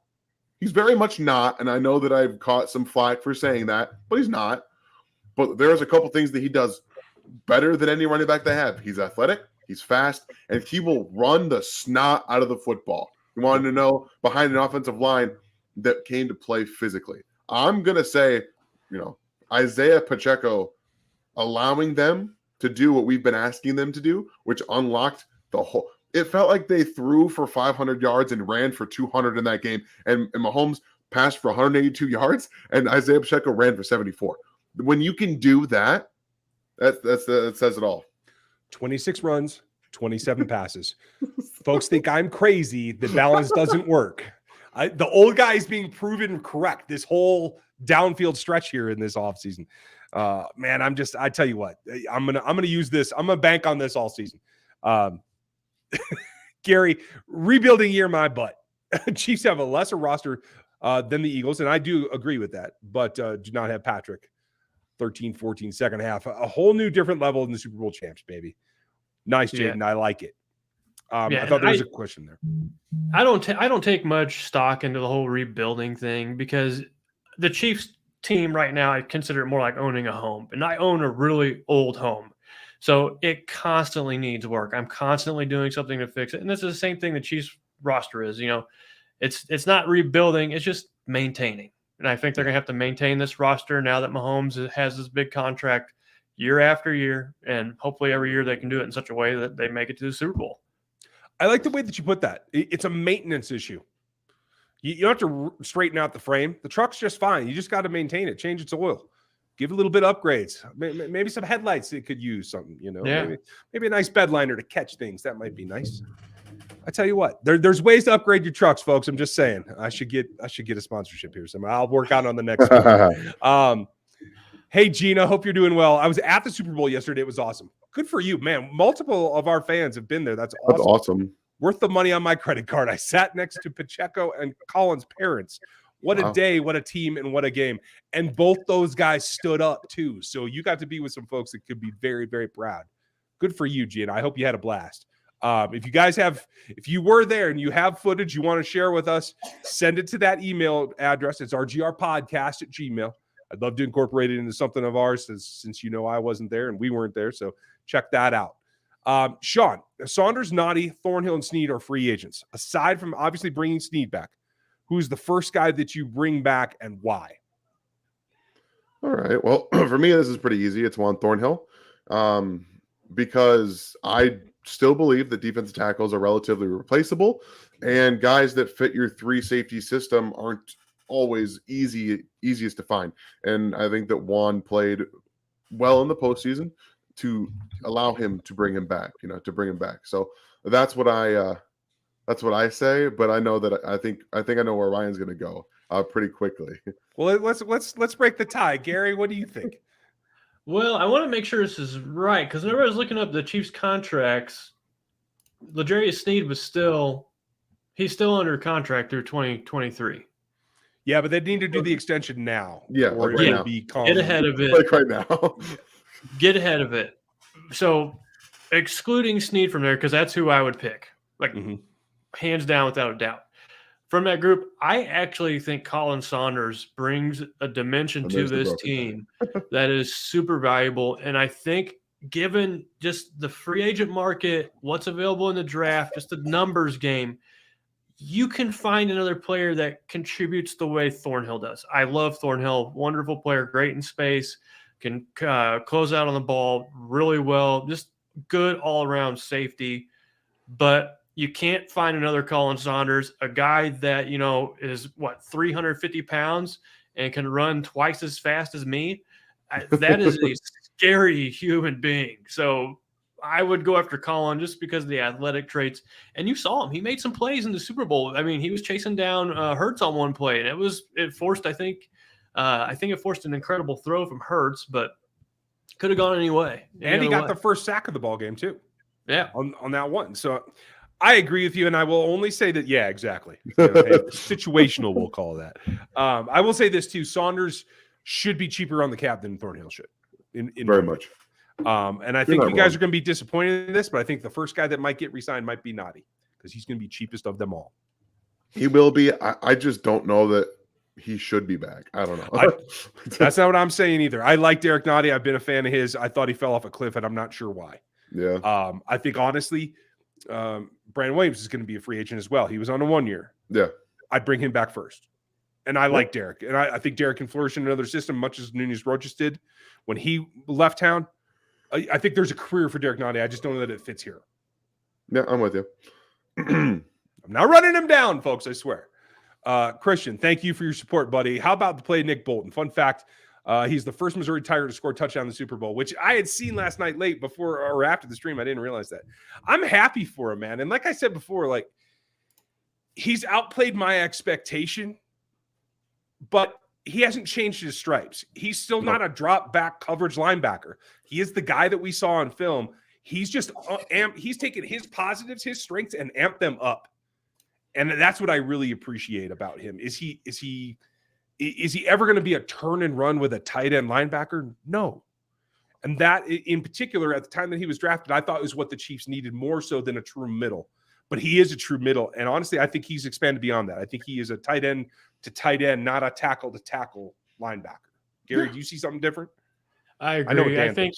He's very much not, and I know that I've caught some flack for saying that, but he's not. But there's a couple things that he does better than any running back they have. He's athletic, he's fast, and he will run the snot out of the football. You wanted to know, behind an offensive line that came to play physically. I'm going to say, Isaiah Pacheco allowing them to do what we've been asking them to do, which unlocked the whole – it felt like they threw for 500 yards and ran for 200 in that game, and Mahomes passed for 182 yards, and Isaiah Pacheco ran for 74. When you can do that, that says it all. 26 runs, 27 passes. Folks think I'm crazy. The balance doesn't work. The old guy is being proven correct this whole downfield stretch here in this offseason. Man, I tell you what, I'm gonna use this. I'm gonna bank on this all season. Gary, rebuilding year, my butt. Chiefs have a lesser roster than the Eagles, and I do agree with that, but do not have Patrick. 13-14 second half, a whole new different level in the Super Bowl champs, baby. Nice, Jaden. Yeah. I like it. I thought there was a question there. I don't take much stock into the whole rebuilding thing, because the Chiefs team right now, I consider it more like owning a home, and I own a really old home. So it constantly needs work. I'm constantly doing something to fix it. And this is the same thing the Chiefs roster is, it's not rebuilding, it's just maintaining. And I think they're going to have to maintain this roster now that Mahomes has this big contract year after year. And hopefully every year they can do it in such a way that they make it to the Super Bowl. I like the way that you put that. It's a maintenance issue. You don't have to straighten out the frame. The truck's just fine. You just got to maintain it, change its oil, give it a little bit of upgrades. Maybe some headlights it could use something, Yeah. Maybe a nice bed liner to catch things. That might be nice. I tell you what, there's ways to upgrade your trucks, folks. I'm just saying, I should get a sponsorship here. So I'll work out on the next one. Hey, Gina, hope you're doing well. I was at the Super Bowl yesterday. It was awesome. Good for you, man. Multiple of our fans have been there. That's awesome. That's awesome. Worth the money on my credit card. I sat next to Pacheco and Colin's parents. What a day, what a team, and what a game. And both those guys stood up too. So you got to be with some folks that could be very, very proud. Good for you, Gina. I hope you had a blast. If you were there and you have footage you want to share with us, send it to that email address. It's rgrpodcast@gmail.com. I'd love to incorporate it into something of ours since I wasn't there and we weren't there. So check that out. Sean, Saunders, Nottie, Thornhill, and Snead are free agents. Aside from obviously bringing Snead back, who's the first guy that you bring back and why? All right. Well, for me, this is pretty easy. It's Juan Thornhill, because I still believe that defensive tackles are relatively replaceable, and guys that fit your 3 safety system aren't always easiest to find. And I think that Juan played well in the postseason to allow him to bring him back, So that's what I say. But I know that I think I know where Ryan's going to go pretty quickly. Well, let's break the tie. Gary, what do you think? Well, I want to make sure this is right, because whenever I was looking up the Chiefs contracts, L'Jarius Sneed he's still under contract through 2023. Yeah, but they need to do the extension now. Yeah, or right now. Get ahead of it. Like right now. Get ahead of it. So excluding Sneed from there, because that's who I would pick. Hands down, without a doubt. From that group, I actually think Colin Saunders brings a dimension to this team that is super valuable. And I think given just the free agent market, what's available in the draft, just the numbers game, you can find another player that contributes the way Thornhill does. I love Thornhill. Wonderful player, great in space, can close out on the ball really well, just good all-around safety. but you can't find another Colin Saunders, a guy that, is 350 pounds and can run twice as fast as me. That is a scary human being. So I would go after Colin just because of the athletic traits. And you saw him. He made some plays in the Super Bowl. I mean, he was chasing down Hurts on one play, and it forced an incredible throw from Hurts, but could have gone any way. And he got the first sack of the ball game too. Yeah. On that one. So I agree with you, and I will only say that, yeah, exactly. Situational, we'll call that. I will say this too. Saunders should be cheaper on the cap than Thornhill should. Very much. And I think you guys are going to be disappointed in this, but I think the first guy that might get re-signed might be Naughty, because he's going to be cheapest of them all. He will be. I just don't know that he should be back. I don't know. That's not what I'm saying either. I like Derek Naughty. I've been a fan of his. I thought he fell off a cliff, and I'm not sure why. Yeah. I think, honestly, Brandon Williams is going to be a free agent as well. He was on a 1 year. Yeah. I'd bring him back first. And I like Derek. And I think Derek can flourish in another system, much as Nunez Roches did when he left town. I think there's a career for Derek Naughty. I just don't know that it fits here. Yeah, I'm with you. I'm not running him down, folks, I swear. Christian, thank you for your support, buddy. How about the play Nick Bolton? Fun fact, he's the first Missouri Tiger to score a touchdown in the Super Bowl, which I had seen last night late before or after the stream. I didn't realize that. I'm happy for him, man. And like I said before, he's outplayed my expectation, but he hasn't changed his stripes. He's still not a drop back coverage linebacker. He is the guy that we saw on film. He's just he's taken his positives, his strengths, and amped them up. And that's what I really appreciate about him. Is he ever going to be a turn and run with a tight end linebacker? No. And that in particular, at the time that he was drafted, I thought was what the Chiefs needed more so than a true middle. But he is a true middle. And honestly, I think he's expanded beyond that. I think he is a tight end to tight end, not a tackle to tackle linebacker. Gary, do you see something different? I agree. I think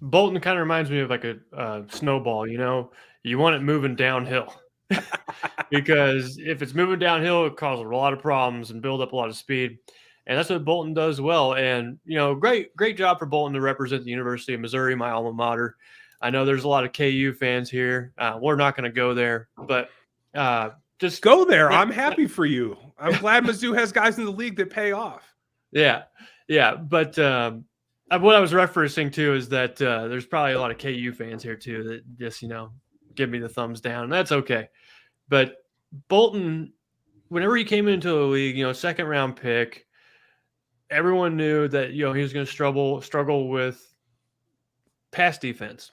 Bolton kind of reminds me of like a snowball, you want it moving downhill. Because if it's moving downhill, it causes a lot of problems and build up a lot of speed. And that's what Bolton does well. And, great job for Bolton to represent the University of Missouri, my alma mater. I know there's a lot of KU fans here. We're not going to go there, but just go there. I'm happy for you. I'm glad Mizzou has guys in the league that pay off. Yeah. But what I was referencing to is that there's probably a lot of KU fans here too that just, give me the thumbs down, and that's okay. But Bolton, whenever he came into the league, second round pick, everyone knew that, he was going to struggle with pass defense.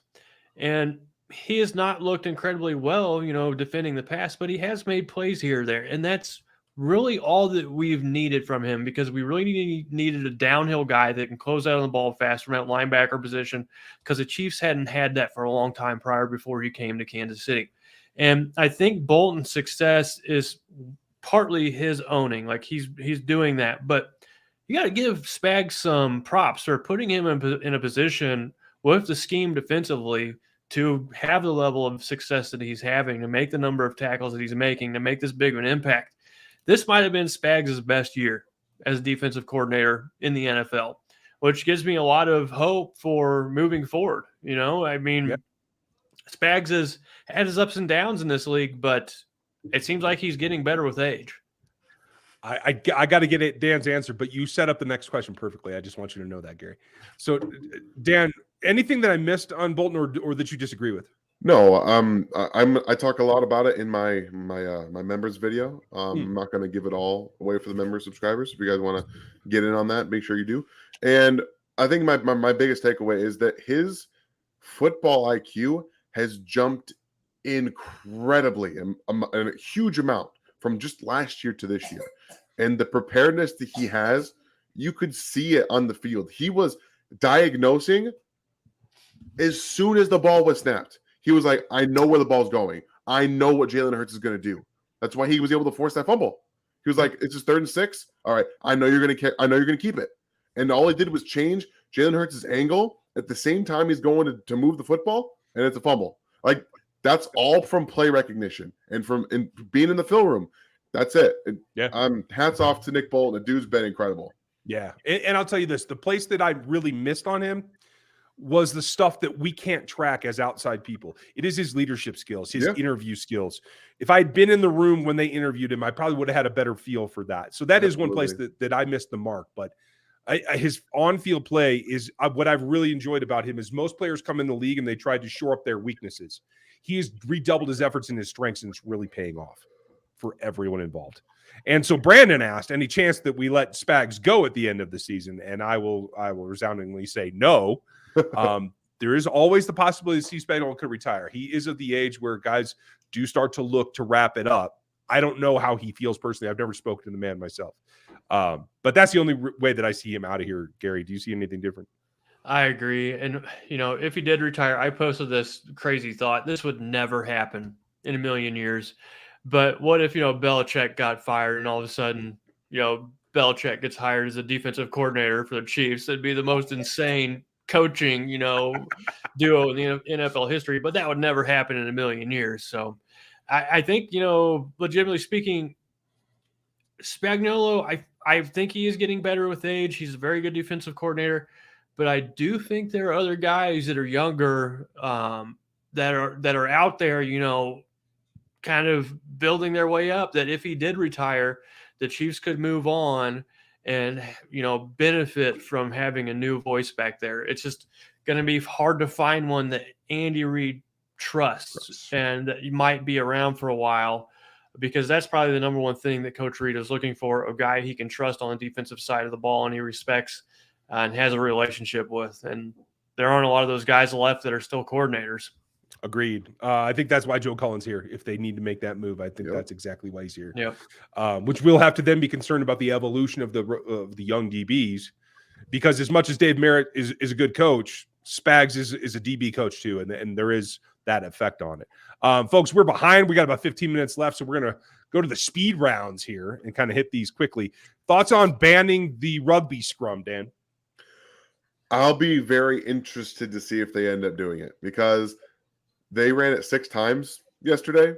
And he has not looked incredibly well, defending the pass, but he has made plays here or there. And that's really all that we've needed from him, because we really needed a downhill guy that can close out on the ball fast from that linebacker position, because the Chiefs hadn't had that for a long time before he came to Kansas City. And I think Bolton's success is partly his owning. He's doing that. But you got to give Spags some props for putting him in a position with the scheme defensively to have the level of success that he's having, to make the number of tackles that he's making, to make this big of an impact. This might have been Spags' best year as defensive coordinator in the NFL, which gives me a lot of hope for moving forward. Spags has had his ups and downs in this league, but it seems like he's getting better with age. I got to get Dan's answer, but you set up the next question perfectly. I just want you to know that, Gary. So, Dan, anything that I missed on Bolton or that you disagree with? No, I talk a lot about it in my members video. I'm not going to give it all away for the members subscribers. If you guys want to get in on that, make sure you do. And I think my biggest takeaway is that his football IQ has jumped incredibly, a huge amount from just last year to this year. And the preparedness that he has, you could see it on the field. He was diagnosing as soon as the ball was snapped. He was like, I know where the ball's going. I know what Jalen Hurts is going to do. That's why he was able to force that fumble. He was like, it's just 3rd and 6. All right, I know you're going to keep it. And all he did was change Jalen Hurts' angle at the same time he's going to move the football, and it's a fumble. That's all from play recognition and from being in the film room. That's it. Hats off to Nick Bolton. The dude's been incredible. Yeah. And I'll tell you this, the place that I really missed on him was the stuff that we can't track as outside people. It is his leadership skills, his interview skills. If I had been in the room when they interviewed him, I probably would have had a better feel for that. So that is one place that I missed the mark. But his on-field play is what I've really enjoyed about him is most players come in the league and they try to shore up their weaknesses. He has redoubled his efforts and his strengths, and it's really paying off for everyone involved. And so Brandon asked, any chance that we let Spags go at the end of the season? And I will resoundingly say no. There is always the possibility that Spagnuolo could retire. He is of the age where guys do start to look to wrap it up. I don't know how he feels personally. I've never spoken to the man myself. But that's the only way that I see him out of here. Gary, do you see anything different? I agree. And, if he did retire, I posted this crazy thought. This would never happen in a million years. But what if, Belichick got fired and all of a sudden, Belichick gets hired as a defensive coordinator for the Chiefs? That'd be the most insane coaching, duo in the NFL history. But that would never happen in a million years. So I think, legitimately speaking, Spagnuolo, I think he is getting better with age. He's a very good defensive coordinator. But I do think there are other guys that are younger that are out there, kind of building their way up, that if he did retire, the Chiefs could move on and, benefit from having a new voice back there. It's just going to be hard to find one that Andy Reid trusts and that might be around for a while, because that's probably the number one thing that Coach Reid is looking for, a guy he can trust on the defensive side of the ball and he respects and has a relationship with. And there aren't a lot of those guys left that are still coordinators. Agreed. I think that's why Joe Cullen's here. If they need to make that move, I think that's exactly why he's here. Yeah. Which we'll have to then be concerned about the evolution of the young DBs, because as much as Dave Merritt is a good coach, Spags is a DB coach too, and there is that effect on it. Folks, we're behind. We got about 15 minutes left, so we're gonna go to the speed rounds here and kind of hit these quickly. Thoughts on banning the rugby scrum, Dan? I'll be very interested to see if they end up doing it, because they ran it 6 times yesterday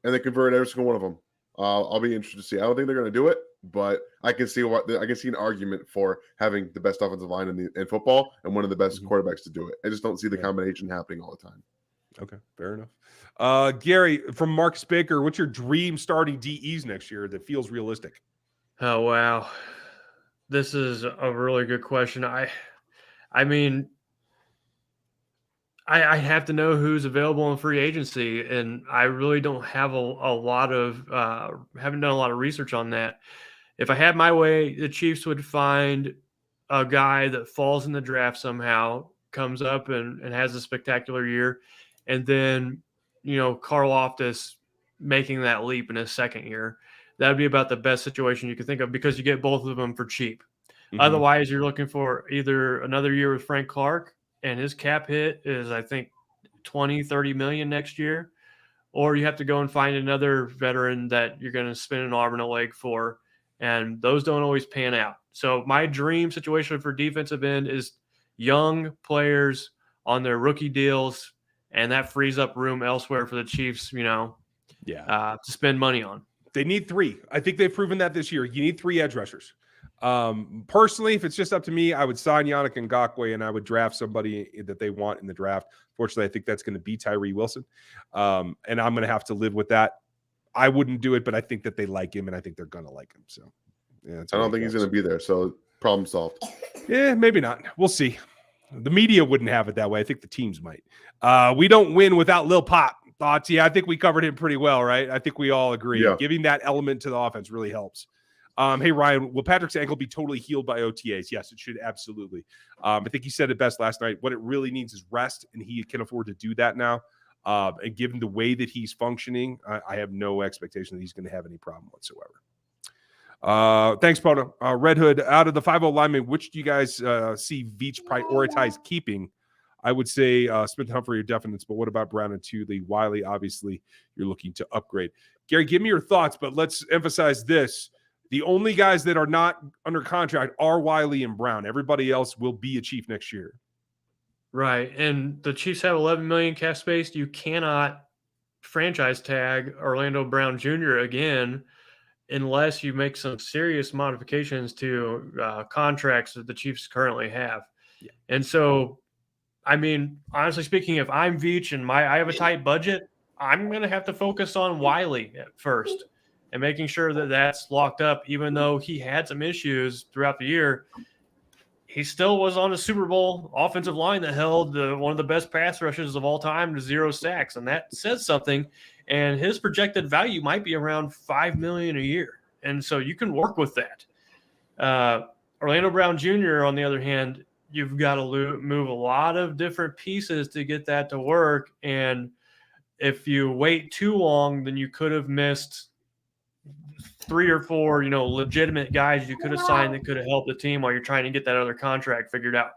and they converted every single one of them. I'll be interested to see. I don't think they're going to do it, but I can see an argument for having the best offensive line in football and one of the best quarterbacks to do it. I just don't see the combination happening all the time. Okay, fair enough. Gary, from Marcus Baker, what's your dream starting DEs next year that feels realistic? Oh, wow. This is a really good question. I mean, I have to know who's available in free agency, and I really don't have a lot of haven't done a lot of research on that. If I had my way, the Chiefs would find a guy that falls in the draft somehow, comes up and has a spectacular year, and then Karlaftis making that leap in his second year. That would be about the best situation you could think of, because you get both of them for cheap. Otherwise, you're looking for either another year with Frank Clark, and his cap hit is, I think, 20-30 million next year, or you have to go and find another veteran that you're going to spin an arm and a leg for, and those don't always pan out. So my dream situation for defensive end is young players on their rookie deals, and that frees up room elsewhere for the Chiefs, to spend money on. They need 3. I think they've proven that this year. You need 3 edge rushers. Personally, if it's just up to me, I would sign Yannick Ngakoue and I would draft somebody that they want in the draft. Fortunately, I think that's going to be Tyree Wilson. And I'm going to have to live with that. I wouldn't do it, but I think that they like him and I think they're going to like him. So, yeah, I don't think he's going to be there. So, problem solved. Yeah, maybe not. We'll see. The media wouldn't have it that way. I think the teams might. We don't win without Lil Pop. Thoughts? Yeah, I think we covered him pretty well, right? I think we all agree. Yeah. Giving that element to the offense really helps. Hey, Ryan, will Patrick's ankle be totally healed by OTAs? Yes, it should, absolutely. I think he said it best last night. What it really needs is rest, and he can afford to do that now. And given the way that he's functioning, I have no expectation that he's going to have any problem whatsoever. Thanks, Poto. Red Hood, out of the 5-0 linemen, which do you guys see Veach prioritize keeping? I would say Smith and Humphrey are definites, but what about Brown and Tudley? Wiley, obviously, you're looking to upgrade. Gary, give me your thoughts, but let's emphasize this. The only guys that are not under contract are Wiley and Brown. Everybody else will be a Chief next year. Right. And the Chiefs have 11 million cap space. You cannot franchise tag Orlando Brown Jr. again unless you make some serious modifications to contracts that the Chiefs currently have. Yeah. And so I mean, honestly speaking, if I'm Veach and I have a tight budget, I'm going to have to focus on Wiley at first and making sure that that's locked up. Even though he had some issues throughout the year, he still was on a Super Bowl offensive line that held one of the best pass rushes of all time to 0 sacks, and that says something. And his projected value might be around $5 million a year, and so you can work with that. Orlando Brown Jr., on the other hand, you've got to move a lot of different pieces to get that to work. And if you wait too long, then you could have missed 3 or 4, legitimate guys you could have signed that could have helped the team while you're trying to get that other contract figured out.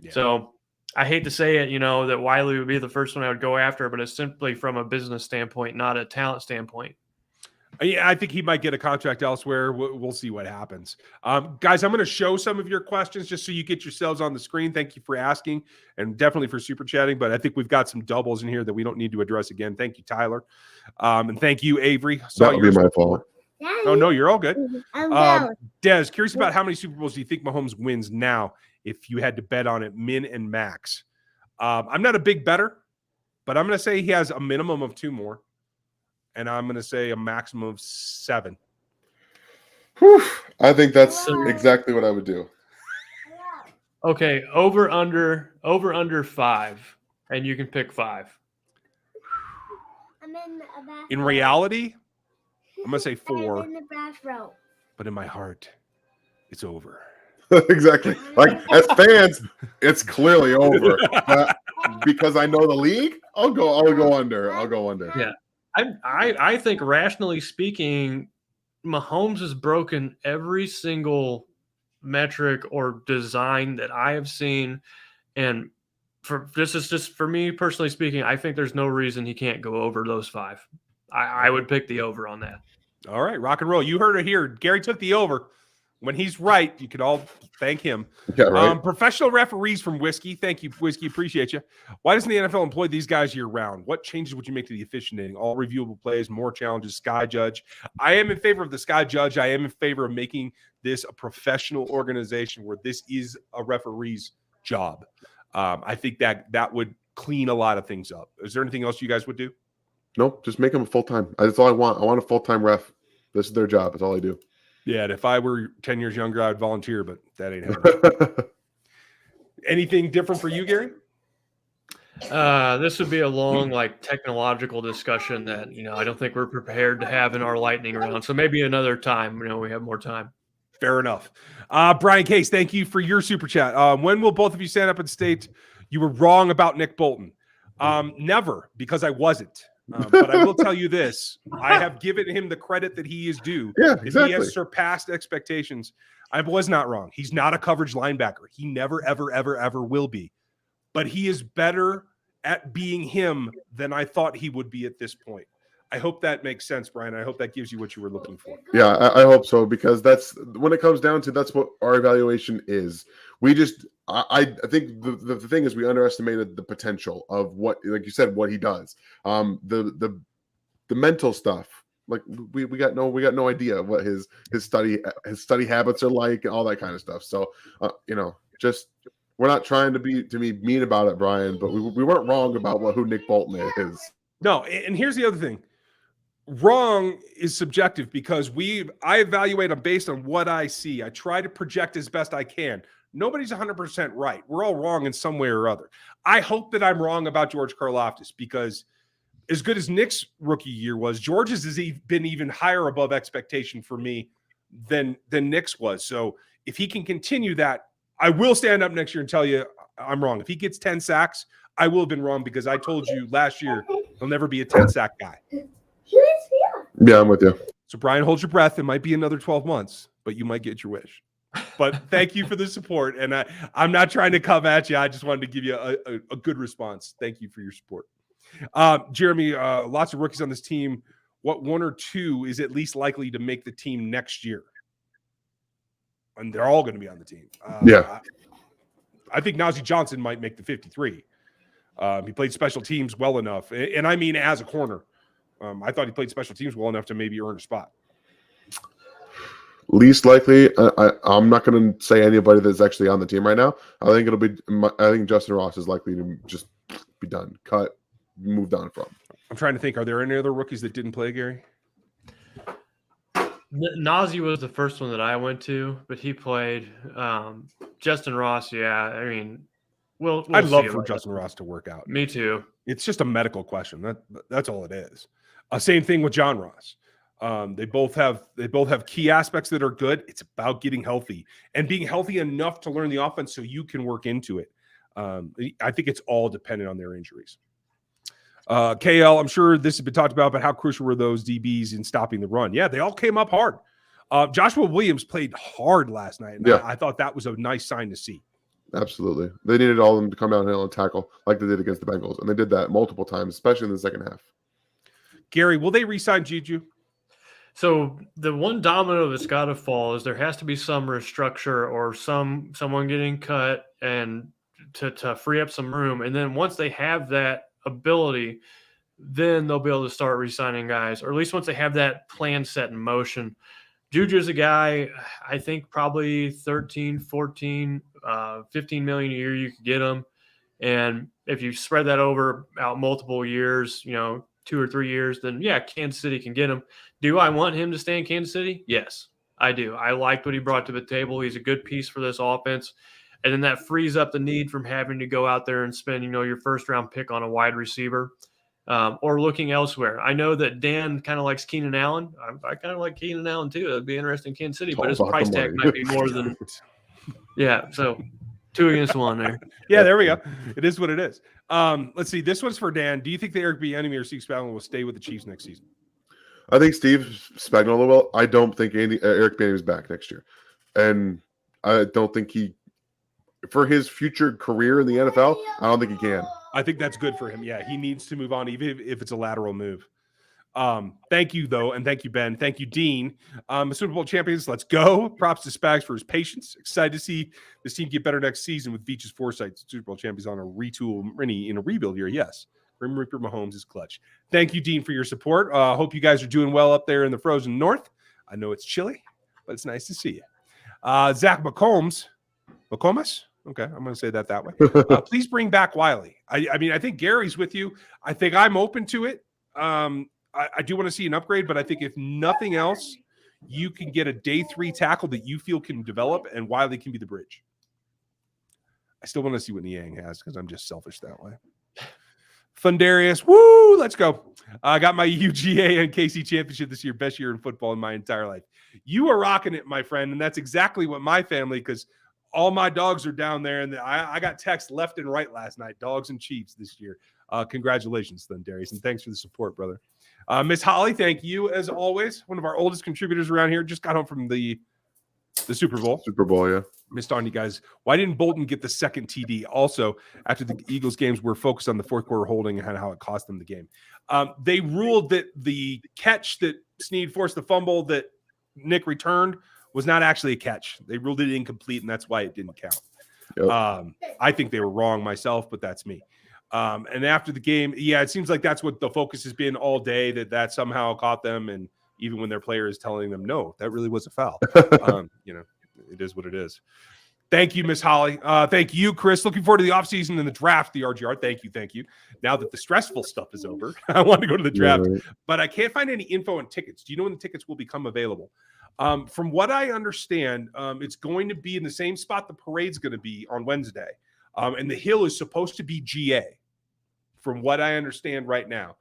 Yeah. So I hate to say it, that Wiley would be the first one I would go after, but it's simply from a business standpoint, not a talent standpoint. Yeah, I think he might get a contract elsewhere. We'll see what happens. Guys, I'm going to show some of your questions just so you get yourselves on the screen. Thank you for asking and definitely for super chatting, but I think we've got some doubles in here that we don't need to address again. Thank you, Tyler. And thank you, Avery. That would be my fault. Oh, no, you're all good. Des, curious about how many Super Bowls do you think Mahomes wins now if you had to bet on it, min and max? I'm not a big better, but I'm going to say he has a minimum of 2 more. And I'm going to say a maximum of 7. Whew. I think that's exactly what I would do. Okay, over under 5, and you can pick 5. In reality, I'm going to say 4. In the bathroom. But in my heart, it's over. Exactly. Like, as fans, it's clearly over. Because I know the league, I'll go under. Yeah. I think, rationally speaking, Mahomes has broken every single metric or design that I have seen, and this is just for me personally speaking, I think there's no reason he can't go over those 5. I would pick the over on that. All right, rock and roll. You heard it here. Gary took the over. When he's right, you could all thank him. Yeah, right. Professional referees from Whiskey. Thank you, Whiskey. Appreciate you. Why doesn't the NFL employ these guys year-round? What changes would you make to the officiating? All reviewable plays, more challenges, Sky Judge. I am in favor of the Sky Judge. I am in favor of making this a professional organization where this is a referee's job. I think that would clean a lot of things up. Is there anything else you guys would do? Nope, just make them a full-time. That's all I want. I want a full-time ref. This is their job. That's all I do. Yeah, and if I were 10 years younger, I would volunteer, but that ain't happening. Anything different for you, Gary? This would be a long, technological discussion that, I don't think we're prepared to have in our lightning round. So maybe another time, we have more time. Fair enough. Brian Case, thank you for your super chat. When will both of you stand up and state you were wrong about Nick Bolton? Never, because I wasn't. But I will tell you this. I have given him the credit that he is due. Yeah, exactly. He has surpassed expectations. I was not wrong. He's not a coverage linebacker. He never, ever, ever, ever will be. But he is better at being him than I thought he would be at this point. I hope that makes sense, Brian. I hope that gives you what you were looking for. Yeah, I hope so, because that's when it comes down to that's what our evaluation is. We just I think the thing is we underestimated the potential of what, like you said, what he does. The mental stuff, like we got no idea what his study habits are like and all that kind of stuff. So just we're not trying to be mean about it, Brian, but we weren't wrong about who Nick Bolton is. No, and here's the other thing. Wrong is subjective because I evaluate them based on what I see. I try to project as best I can. Nobody's 100% right. We're all wrong in some way or other. I hope that I'm wrong about George Karlaftis, because as good as Nick's rookie year was, George's has been even higher above expectation for me than Nick's was. So if he can continue that, I will stand up next year and tell you I'm wrong. If he gets 10 sacks, I will have been wrong, because I told you last year he'll never be a 10-sack guy. Yeah, I'm with you. So, Brian, hold your breath. It might be another 12 months, but you might get your wish. But thank you for the support. And I'm not trying to come at you. I just wanted to give you a good response. Thank you for your support. Jeremy, lots of rookies on this team. What 1 or 2 is at least likely to make the team next year? And they're all going to be on the team. I think Najee Johnson might make the 53. He played special teams well enough. And I mean as a corner. I thought he played special teams well enough to maybe earn a spot. Least likely, I'm not going to say anybody that's actually on the team right now. I think Justin Ross is likely to just be done, cut, moved on from. I'm trying to think. Are there any other rookies that didn't play, Gary? Najee was the first one that I went to, but he played. Justin Ross, yeah. I mean, we'll I'd love see for about Justin Ross to work out. Me too. It's just a medical question. That's all it is. Same thing with John Ross. They both have key aspects that are good. It's about getting healthy and being healthy enough to learn the offense so you can work into it. I think it's all dependent on their injuries. KL, I'm sure this has been talked about, but how crucial were those DBs in stopping the run? Yeah, they all came up hard. Joshua Williams played hard last night, and I thought that was a nice sign to see. Absolutely. They needed all of them to come downhill and tackle like they did against the Bengals, and they did that multiple times, especially in the second half. Gary, will they re-sign JuJu? So the one domino that's got to fall is there has to be some restructure or someone getting cut and to free up some room. And then once they have that ability, then they'll be able to start re-signing guys, or at least once they have that plan set in motion. JuJu's a guy, I think probably 13, 14, 15 million a year you could get him. And if you spread that out multiple years, 2 or 3 years, then yeah, Kansas City can get him. Do I want him to stay in Kansas City? Yes, I do. I liked what he brought to the table. He's a good piece for this offense. And then that frees up the need from having to go out there and spend, your first round pick on a wide receiver or looking elsewhere. I know that Dan kind of likes Keenan Allen. I kind of like Keenan Allen too. It'd be interesting in Kansas City, but his price tag might be more than – yeah, so 2 against 1 there. Yeah, there we go. It is what it is. Let's see. This one's for Dan. Do you think the Eric Bieniemy or Steve Spagnuolo will stay with the Chiefs next season? I think Steve Spagnuolo will. I don't think Eric Bieniemy is back next year. And I don't think for his future career in the NFL, I don't think he can. I think that's good for him. Yeah, he needs to move on, even if it's a lateral move. Thank you, though, and thank you, Ben. Thank you, Dean. Super Bowl champions, let's go. Props to Spags for his patience. Excited to see this team get better next season with Veach's foresight. Super Bowl champions on a retool in a rebuild year. Yes, Grim Reaper Mahomes is clutch. Thank you, Dean, for your support. Hope you guys are doing well up there in the frozen north. I know it's chilly, but it's nice to see you. Zach McCombs. Okay, I'm going to say that way. Please bring back Wiley. I mean, I think Gary's with you. I think I'm open to it. I do want to see an upgrade, but I think if nothing else, you can get a day 3 tackle that you feel can develop, and Wiley can be the bridge. I still want to see what Niang has because I'm just selfish that way. Thundarius, woo, let's go. I got my UGA and KC championship this year, best year in football in my entire life. You are rocking it, my friend, and that's exactly what my family, because all my dogs are down there, and I got texts left and right last night, dogs and Chiefs this year. Congratulations, Thundarius, and thanks for the support, brother. Miss Holly, thank you as always. One of our oldest contributors around here. Just got home from the Super Bowl. Super Bowl, yeah. Missed on you guys. Why didn't Bolton get the second TD? Also, after the Eagles games, we're focused on the fourth quarter holding and how it cost them the game. They ruled that the catch that Snead forced the fumble that Nick returned was not actually a catch. They ruled it incomplete, and that's why it didn't count. Yep. I think they were wrong myself, but that's me. And after the game, yeah, it seems like that's what the focus has been all day, that somehow caught them. And even when their player is telling them, no, that really was a foul. It is what it is. Thank you, Miss Holly. Thank you, Chris. Looking forward to the offseason and the draft, the RGR. Thank you. Now that the stressful stuff is over, I want to go to the draft, but I can't find any info on tickets. Do you know when the tickets will become available? From what I understand, it's going to be in the same spot the parade's going to be on Wednesday. And the hill is supposed to be GA, from what I understand right now.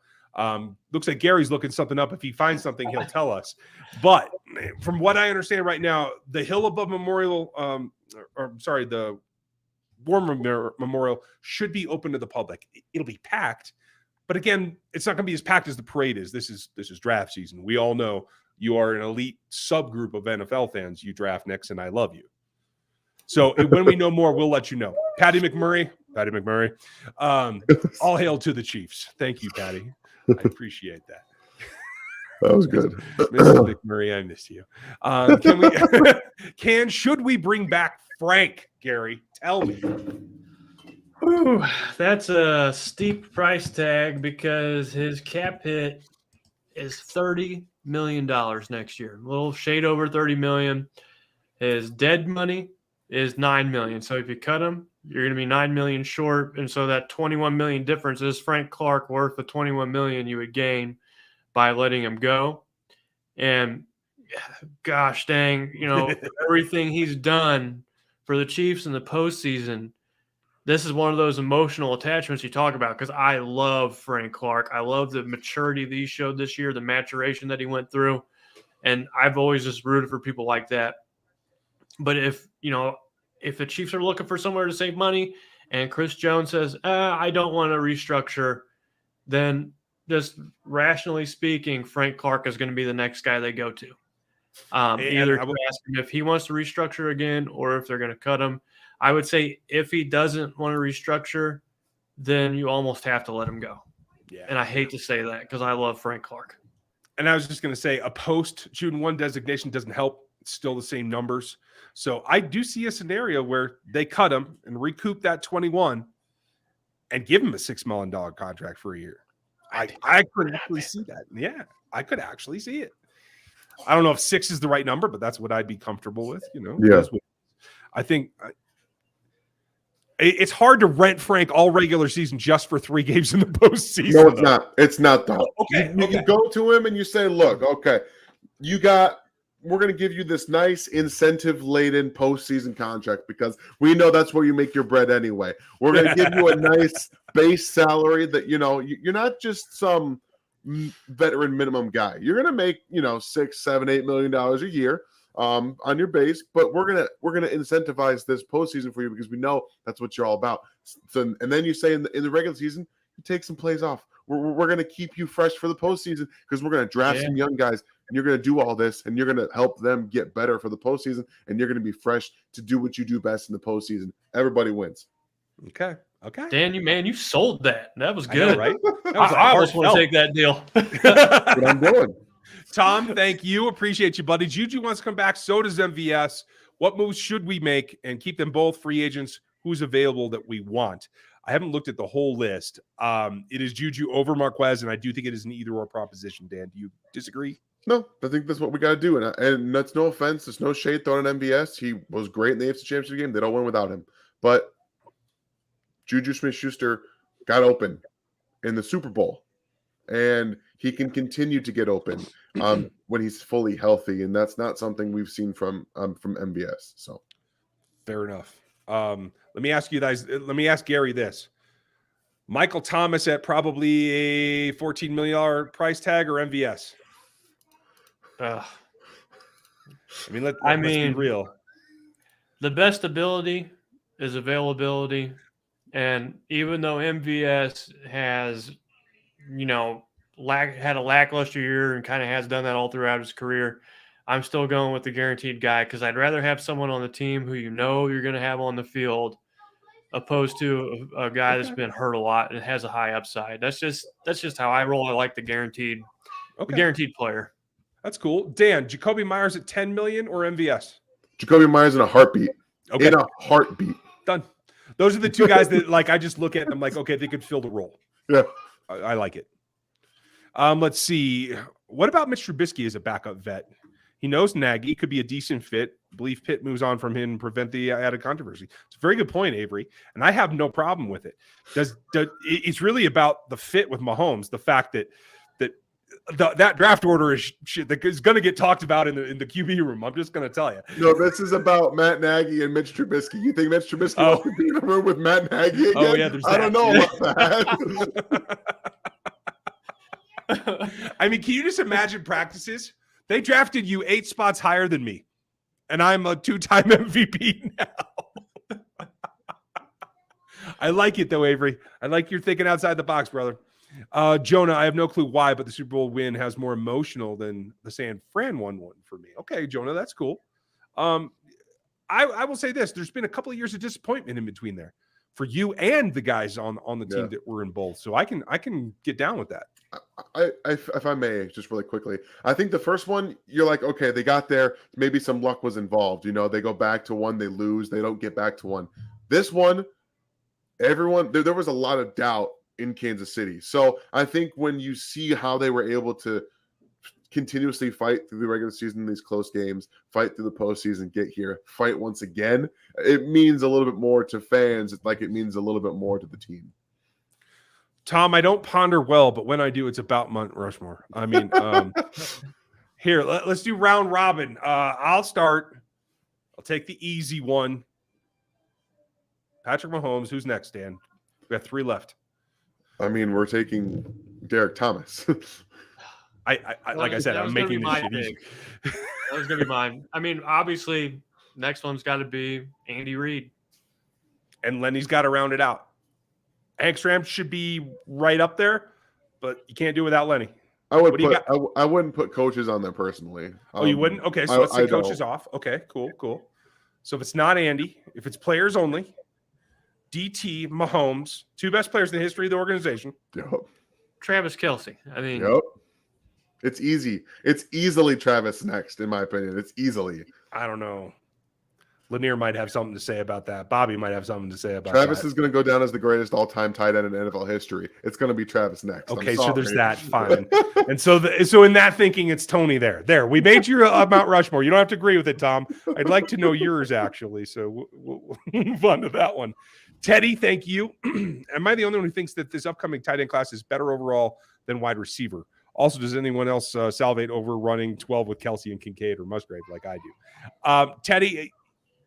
Looks like Gary's looking something up. If he finds something, he'll tell us. But from what I understand right now, the hill above Memorial, the War Memorial should be open to the public. It'll be packed, but again, it's not going to be as packed as the parade is. This is draft season. We all know you are an elite subgroup of NFL fans. You draft Knicks, and I love you. So when we know more, we'll let you know. Patty McMurray. All hail to the Chiefs. Thank you, Patty. I appreciate that. That was good. Mr. McMurray, I miss you. Should we bring back Frank, Gary? Tell me. Ooh, that's a steep price tag because his cap hit is $30 million next year. A little shade over $30 million. His dead money is $9 million. So if you cut him, you're going to be $9 million short. And so that $21 million difference is Frank Clark worth the $21 million you would gain by letting him go. And gosh dang, everything he's done for the Chiefs in the postseason, this is one of those emotional attachments you talk about, because I love Frank Clark. I love the maturity that he showed this year, the maturation that he went through. And I've always just rooted for people like that. But if the Chiefs are looking for somewhere to save money and Chris Jones says, I don't want to restructure, then just rationally speaking, Frank Clark is going to be the next guy they go to. Either to ask him if he wants to restructure again or if they're going to cut him. I would say if he doesn't want to restructure, then you almost have to let him go. Yeah. And I hate to say that because I love Frank Clark. And I was just going to say, a post-June 1 designation doesn't help. It's still the same numbers. So I do see a scenario where they cut him and recoup that 21 and give him a $6 million contract for a year. I could actually see that. Yeah, I could actually see it. I don't know if 6 is the right number, but that's what I'd be comfortable with. Yeah. I think it's hard to rent Frank all regular season just for 3 games in the postseason. No, it's not. It's not though. Okay. You go to him and you say, look, okay, we're going to give you this nice incentive-laden postseason contract because we know that's where you make your bread anyway. We're going to give you a nice base salary that, you're not just some veteran minimum guy. You're going to make, $6, $7, $8 million a year on your base, but we're gonna incentivize this postseason for you because we know that's what you're all about. So, and then you say in the regular season, you take some plays off. We're going to keep you fresh for the postseason because we're going to draft some young guys, and you're going to do all this, and you're going to help them get better for the postseason, and you're going to be fresh to do what you do best in the postseason. Everybody wins. Okay. Dan, you sold that. That was good, right? I almost want to take that deal. That's what I'm doing. Tom, thank you. Appreciate you, buddy. JuJu wants to come back. So does MVS. What moves should we make and keep them both free agents? Who's available that we want? I haven't looked at the whole list. It is JuJu over Marquez, and I do think it is an either-or proposition. Dan, do you disagree? No, I think that's what we got to do. And that's no offense. There's no shade thrown at MVS. He was great in the AFC Championship game. They don't win without him. But JuJu Smith-Schuster got open in the Super Bowl, and he can continue to get open when he's fully healthy, and that's not something we've seen from MVS. So, fair enough. Let me ask you guys. Let me ask Gary this: Michael Thomas at probably a $14 million price tag or MVS? Let's be real. The best ability is availability, and even though MVS has, had a lackluster year and kind of has done that all throughout his career, I'm still going with the guaranteed guy because I'd rather have someone on the team who you're going to have on the field opposed to a guy that's been hurt a lot and has a high upside. That's just how I roll. I like the guaranteed player. That's cool. Dan, Jacoby Myers at $10 million or MVS? Jacoby Myers in a heartbeat. Okay. In a heartbeat. Done. Those are the two guys that I just look at and I'm like, okay, they could fill the role. Yeah. I like it. Let's see. What about Mitch Trubisky as a backup vet? He knows Nagy could be a decent fit. I believe Pitt moves on from him and prevent the added controversy. It's a very good point, Avery, and I have no problem with it. It's really about the fit with Mahomes, the fact that that draft order is shit that is going to get talked about in the QB room. I'm just going to tell you. No, this is about Matt Nagy and Mitch Trubisky. You think Mitch Trubisky wants to be in a room with Matt Nagy again? Oh yeah, there's that. I don't know about that. I mean, can you just imagine practices? They drafted you 8 spots higher than me, and I'm a 2-time MVP now. I like it though, Avery. I like you're thinking outside the box, brother. Jonah, I have no clue why, but the Super Bowl win has more emotional than the San Fran one for me. Okay, Jonah, that's cool. I will say this: there's been a couple of years of disappointment in between there for you and the guys on the team that were in both. So I can get down with that. If I may, just really quickly, I think the first one, you're like, okay, they got there. Maybe some luck was involved. They go back to one, they lose, they don't get back to one. This one, everyone, there was a lot of doubt in Kansas City. So I think when you see how they were able to continuously fight through the regular season, these close games, fight through the postseason, get here, fight once again, it means a little bit more to fans. It's like it means a little bit more to the team. Tom, I don't ponder well, but when I do, it's about Mount Rushmore. I mean, here, let's do round robin. I'll start. I'll take the easy one. Patrick Mahomes. Who's next, Dan? We have 3 left. I mean, we're taking Derek Thomas. Like I said, I'm making this shit easy. That was going to be mine. I mean, obviously, next one's got to be Andy Reid. And Lenny's got to round it out. Angstrom should be right up there, but you can't do without Lenny. I wouldn't put coaches on there personally. Oh, you wouldn't? Okay, so let's take coaches off. Okay, cool. So if it's not Andy, if it's players only, DT, Mahomes, 2 best players in the history of the organization. Yep. Travis Kelce. I mean, yep. It's easy. It's easily Travis next, in my opinion. It's easily. I don't know. Lanier might have something to say about that. Bobby might have something to say about Travis that. is going to go down as the greatest all-time tight end in NFL history. It's going to be Travis next. Okay, so there's that. Fine. And so in that thinking, it's Tony there. There, we made your Mount Rushmore. You don't have to agree with it, Tom. I'd like to know yours, actually. So we'll move on to that one. Teddy, thank you. Am I the only one who thinks that this upcoming tight end class is better overall than wide receiver? Also, does anyone else salivate over running 12 with Kelce and Kincaid or Musgrave like I do? Teddy,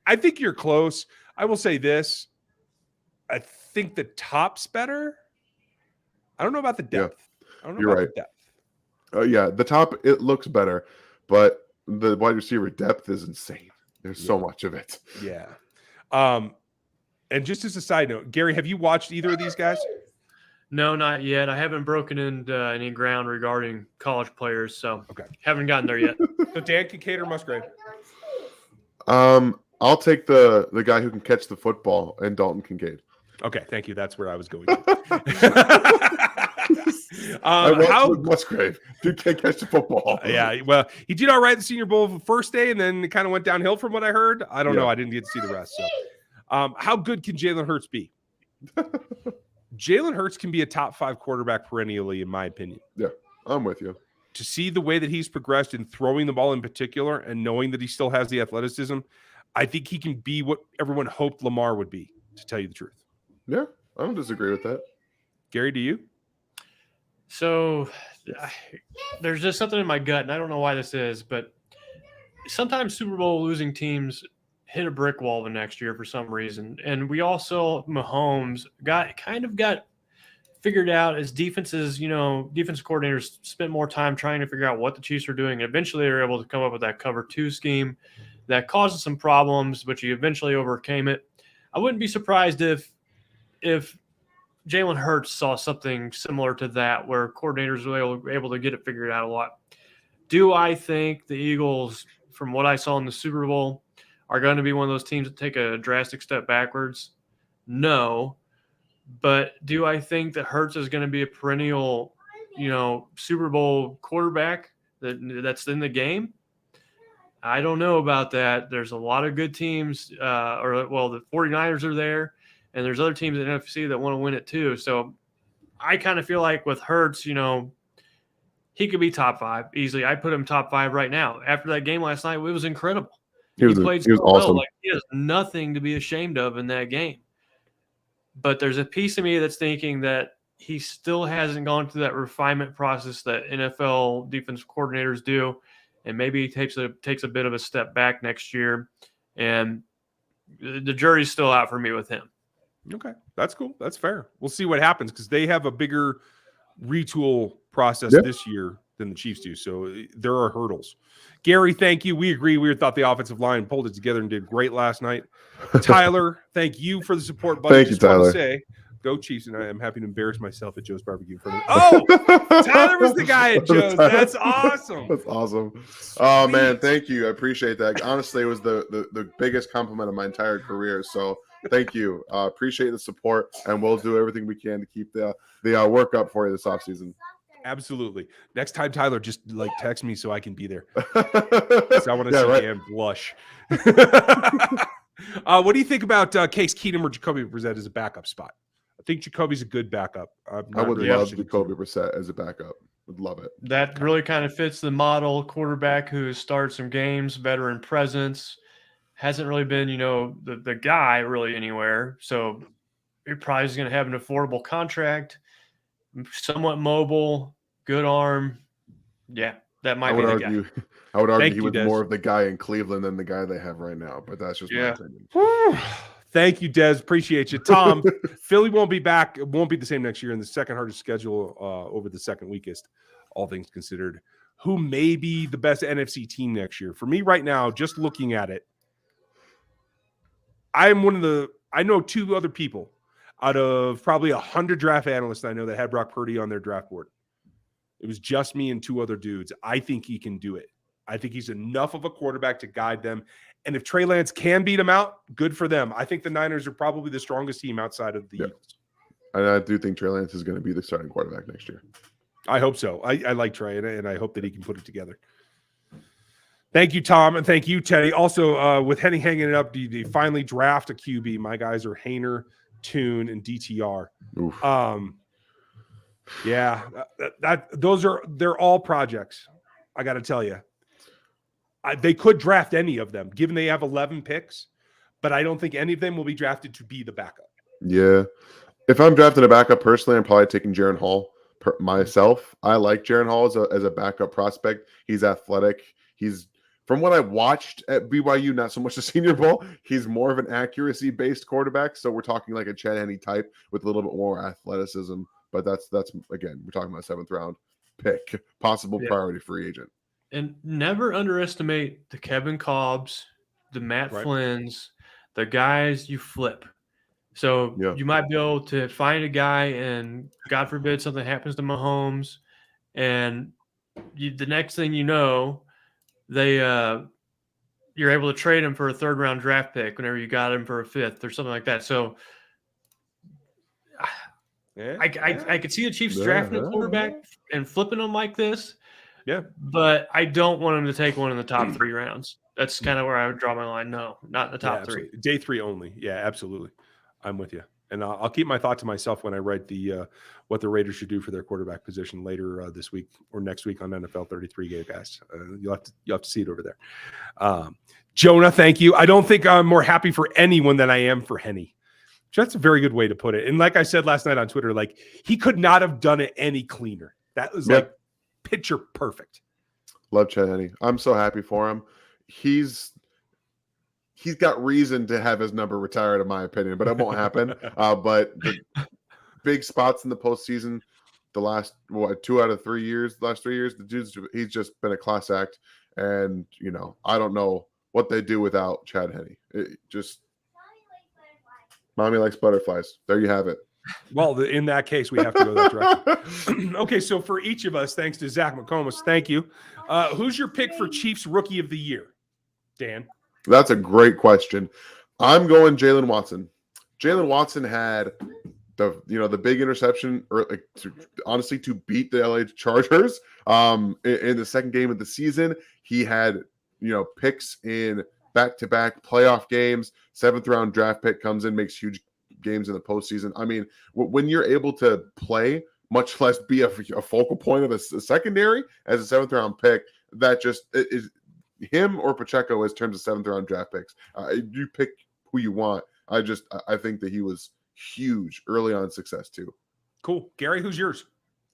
I think you're close. I will say this. I think the top's better. I don't know about the depth. Yeah, I don't know you're about right. the depth. Yeah, the top, it looks better, but the wide receiver depth is insane. There's so much of it. Yeah. And just as a side note, Gary, have you watched either of these guys? No, not yet. I haven't broken into any ground regarding college players, so haven't gotten there yet. So Dan, Kincaid, or Musgrave? I'll take the guy who can catch the football and Dalton Kincaid. Okay, thank you. That's where I was going. How Musgrave dude can't catch the football. Yeah, well, he did all right the Senior Bowl the first day, and then it kind of went downhill from what I heard. I don't know. I didn't get to see the rest. So, how good can Jalen Hurts be? Jalen Hurts can be a top 5 quarterback perennially, in my opinion. Yeah, I'm with you. To see the way that he's progressed in throwing the ball in particular, and knowing that he still has the athleticism, I think he can be what everyone hoped Lamar would be, to tell you the truth. Yeah, I don't disagree with that. Gary, do you? So there's just something in my gut, and I don't know why this is, but sometimes Super Bowl losing teams hit a brick wall the next year for some reason. And we also, Mahomes got figured out as defenses, defense coordinators spent more time trying to figure out what the Chiefs were doing. And eventually they were able to come up with that cover 2 scheme that caused some problems, but you eventually overcame it. I wouldn't be surprised if Jalen Hurts saw something similar to that, where coordinators were able to get it figured out a lot. Do I think the Eagles, from what I saw in the Super Bowl, are going to be one of those teams that take a drastic step backwards? No. But do I think that Hurts is going to be a perennial, Super Bowl quarterback that's in the game? I don't know about that. There's a lot of good teams, the 49ers are there, and there's other teams in the NFC that want to win it too. So I kind of feel like with Hurts, he could be top 5 easily. I put him top 5 right now. After that game last night, it was incredible. He played so well. Awesome. Like, he has nothing to be ashamed of in that game. But there's a piece of me that's thinking that he still hasn't gone through that refinement process that NFL defense coordinators do, and maybe he takes a bit of a step back next year. And the jury's still out for me with him. Okay, that's cool. That's fair. We'll see what happens, because they have a bigger retool process this year than the Chiefs do. So there are hurdles. Gary, thank you. We agree. We thought the offensive line pulled it together and did great last night. Tyler, thank you for the support, buddy. Thank you, Tyler. Say, go Chiefs, and I am happy to embarrass myself at Joe's Barbecue. Oh, Tyler was the guy at Joe's. That's awesome. That's awesome. Oh, man, thank you. I appreciate that. Honestly, it was the biggest compliment of my entire career. So thank you. Appreciate the support, and we'll do everything we can to keep the work up for you this offseason. Absolutely. Next time, Tyler, just text me so I can be there. I want to see Dan blush. What do you think about Case Keenum or Jacoby Brissett as a backup spot? think Jacoby's a good backup. I would love Jacoby Brissett as a backup. Would love it. That really kind of fits the model quarterback who has started some games, veteran presence, hasn't really been, the guy really anywhere. So he probably is going to have an affordable contract, somewhat mobile, good arm. Yeah, that might be the guy. I would argue he was more of the guy in Cleveland than the guy they have right now, but that's just my opinion. Thank you, Des. Appreciate you. Tom, Philly won't be back. It won't be the same next year in the second hardest schedule over the second weakest, all things considered. Who may be the best NFC team next year? For me right now, just looking at it, I know two other people out of probably 100 draft analysts I know that had Brock Purdy on their draft board. It was just me and two other dudes. I think he can do it. I think he's enough of a quarterback to guide them. And if Trey Lance can beat him out, good for them. I think the Niners are probably the strongest team outside of the Eagles. And I do think Trey Lance is going to be the starting quarterback next year. I hope so. I like Trey, and I hope that he can put it together. Thank you, Tom, and thank you, Teddy. Also, with Henne hanging it up, do they finally draft a QB? My guys are Hainer, Tune, and DTR. Oof. Yeah, they're all projects. I got to tell you, they could draft any of them, given they have 11 picks, but I don't think any of them will be drafted to be the backup. Yeah, if I'm drafting a backup personally, I'm probably taking Jaren Hall myself. I like Jaren Hall as a backup prospect. He's athletic. He's, from what I watched at BYU, not so much the Senior Bowl, he's more of an accuracy-based quarterback. So we're talking like a Chad Henne type with a little bit more athleticism. But that's again, we're talking about 7th round pick, possible priority free agent. And never underestimate the Kevin Cobbs, the Matt Flynn's, the guys you flip. So you might be able to find a guy, and God forbid something happens to Mahomes, and the next thing you know, you're able to trade him for a 3rd round draft pick whenever you got him for a 5th or something like that. So I could see the Chiefs drafting a quarterback and flipping them like this. Yeah. But I don't want him to take one in the top 3 rounds. That's kind of where I would draw my line. No, not in the top 3. Day 3 only. Yeah, absolutely. I'm with you. And I'll keep my thought to myself when I write what the Raiders should do for their quarterback position later this week or next week on NFL 33 game, guys. You'll have to see it over there. Jonah, thank you. I don't think I'm more happy for anyone than I am for Henne. That's a very good way to put it. And like I said last night on Twitter, like, he could not have done it any cleaner. That was like picture perfect. Love Chad Henne. I'm so happy for him. He's got reason to have his number retired, in my opinion, but it won't happen. But the big spots in the postseason, the last 2 out of 3 years, the last 3 years, he's just been a class act. And I don't know what they do without Chad Henne. Mommy likes butterflies. There you have it. Well, in that case, we have to go that direction. Okay, so for each of us, thanks to Zach McComas, thank you. Who's your pick for Chiefs Rookie of the Year, Dan? That's a great question. I'm going Jalen Watson. Jalen Watson had the big interception, honestly, to beat the LA Chargers in the second game of the season. He had picks in back-to-back playoff games. 7th round draft pick comes in, makes huge games in the postseason. I mean, when you're able to play, much less be a focal point of a secondary as a 7th round pick, that just is him or Pacheco as terms of 7th round draft picks. You pick who you want. I think that he was huge early on success too. Cool. Gary, who's yours?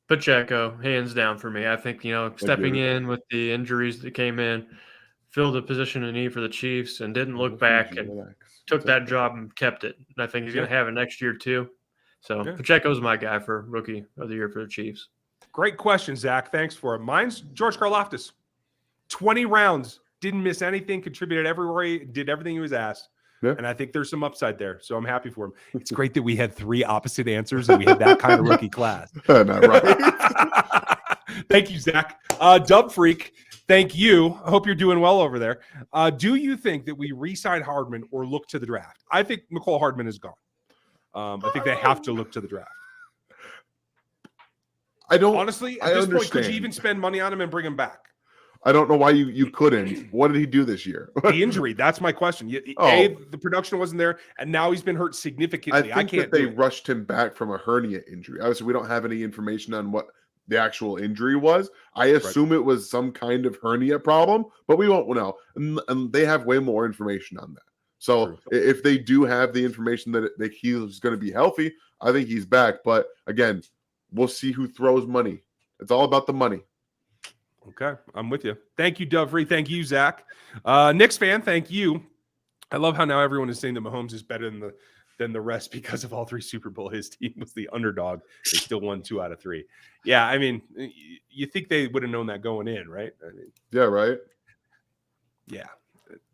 Pacheco, hands down for me. I think, stepping in with the injuries that came in, filled a position of need for the Chiefs and didn't look back and took that job and kept it. And I think he's going to have it next year too. So Pacheco's my guy for Rookie of the Year for the Chiefs. Great question, Zach. Thanks for it. Mine's George Karlaftis. 20 rounds, didn't miss anything, contributed everywhere, did everything he was asked. Yeah. And I think there's some upside there. So I'm happy for him. It's great that we had 3 opposite answers and we had that kind of rookie class. Not right. Thank you, Zach. Dub Freak, thank you. I hope you're doing well over there. Do you think that we re-sign Hardman or look to the draft? I think Mecole Hardman is gone. I think they have to look to the draft. I don't honestly at this point. Could you even spend money on him and bring him back? I don't know why you couldn't. What did he do this year? The injury. That's my question. The production wasn't there, and now he's been hurt significantly. I think that they rushed him back from a hernia injury. Obviously, we don't have any information on what the actual injury was. I assume it was some kind of hernia problem, but we won't know. And they have way more information on that. So if they do have the information that he's going to be healthy, I think he's back. But again, we'll see who throws money. It's all about the money. Okay, I'm with you. Thank you, Dovry. Thank you, Zach. Knicks fan, thank you. I love how now everyone is saying that Mahomes is better than the rest because of all 3 Super Bowl. His team was the underdog. They still won 2 out of 3. Yeah, I mean, you think they would have known that going in, right? I mean, yeah, right. Yeah.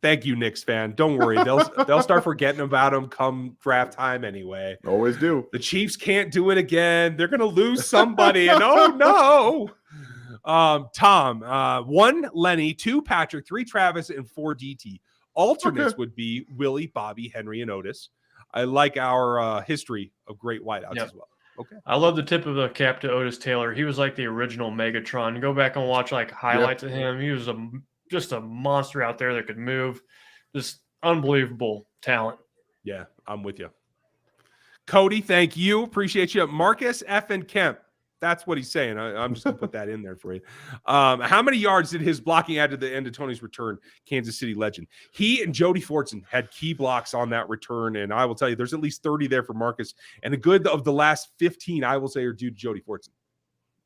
Thank you, Knicks fan. Don't worry. They'll start forgetting about him come draft time anyway. Always do. The Chiefs can't do it again. They're going to lose somebody. And oh, no. Tom, 1 Lenny, 2 Patrick, 3 Travis, and 4 DT. Alternates would be Willie, Bobby, Henry, and Otis. I like our history of great wideouts as well. Okay. I love the tip of the cap to Otis Taylor. He was like the original Megatron. Go back and watch like highlights of him. He was just a monster out there that could move. Just unbelievable talent. Yeah, I'm with you. Cody, thank you. Appreciate you. Marcus F. and Kemp. That's what he's saying. I'm just going to put that in there for you. How many yards did his blocking add to the end of Tony's return? Kansas City legend. He and Jody Fortson had key blocks on that return, and I will tell you, there's at least 30 there for Marcus. And the good of the last 15, I will say, are due to Jody Fortson.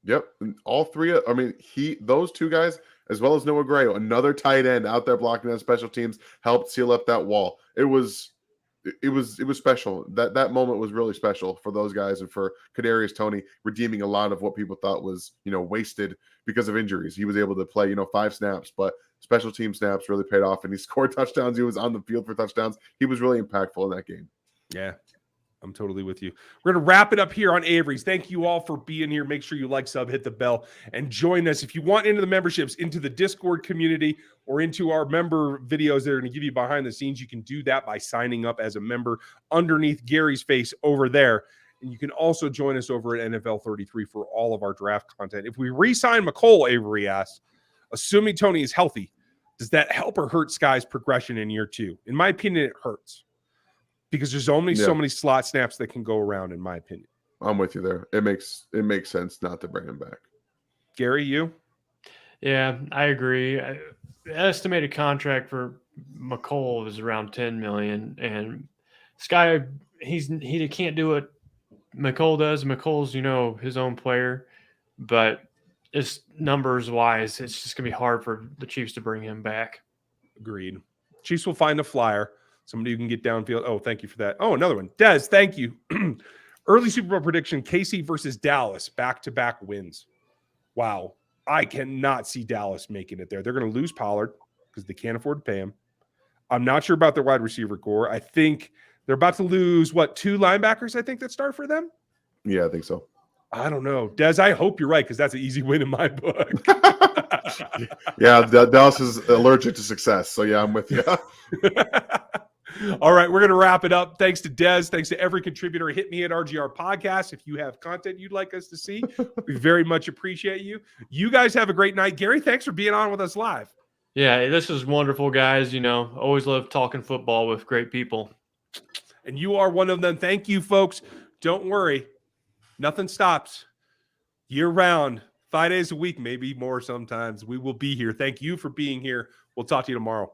Yep. And all 3, I mean, those 2 guys, as well as Noah Gray, another tight end out there blocking on special teams, helped seal up that wall. It was special. That moment was really special for those guys and for Kadarius Tony, redeeming a lot of what people thought was, wasted because of injuries. He was able to play, 5 snaps, but special team snaps really paid off, and he scored touchdowns. He was on the field for touchdowns. He was really impactful in that game. Yeah. I'm totally with you. We're going to wrap it up here on Avery's. Thank you all for being here. Make sure you like, sub, hit the bell, and join us. If you want into the memberships, into the Discord community, or into our member videos that are going to give you behind the scenes, you can do that by signing up as a member underneath Gary's face over there. And you can also join us over at NFL 33 for all of our draft content. If we re-sign Mecole, Avery asks, assuming Tony is healthy, does that help or hurt Sky's progression in year 2? In my opinion, it hurts. Because there's only so many slot snaps that can go around, in my opinion. I'm with you there. It makes sense not to bring him back. Gary, you? Yeah, I agree. Estimated contract for Mecole is around $10 million, and Sky he can't do what Mecole does. Mecole's his own player, but it's numbers wise, it's just gonna be hard for the Chiefs to bring him back. Agreed. Chiefs will find a flyer. Somebody who can get downfield. Oh, thank you for that. Oh, another one. Des, thank you. Early Super Bowl prediction, KC versus Dallas, back-to-back wins. Wow. I cannot see Dallas making it there. They're going to lose Pollard because they can't afford to pay him. I'm not sure about their wide receiver core. I think they're about to lose, 2 linebackers, I think, that start for them? Yeah, I think so. I don't know. Des, I hope you're right because that's an easy win in my book. Yeah, Dallas is allergic to success. So, yeah, I'm with you. All right, we're going to wrap it up. Thanks to Des. Thanks to every contributor. Hit me at RGR Podcast if you have content you'd like us to see. We very much appreciate you. You guys have a great night. Gary, thanks for being on with us live. Yeah, this is wonderful, guys. Always love talking football with great people. And you are one of them. Thank you, folks. Don't worry. Nothing stops. Year-round, 5 days a week, maybe more sometimes. We will be here. Thank you for being here. We'll talk to you tomorrow.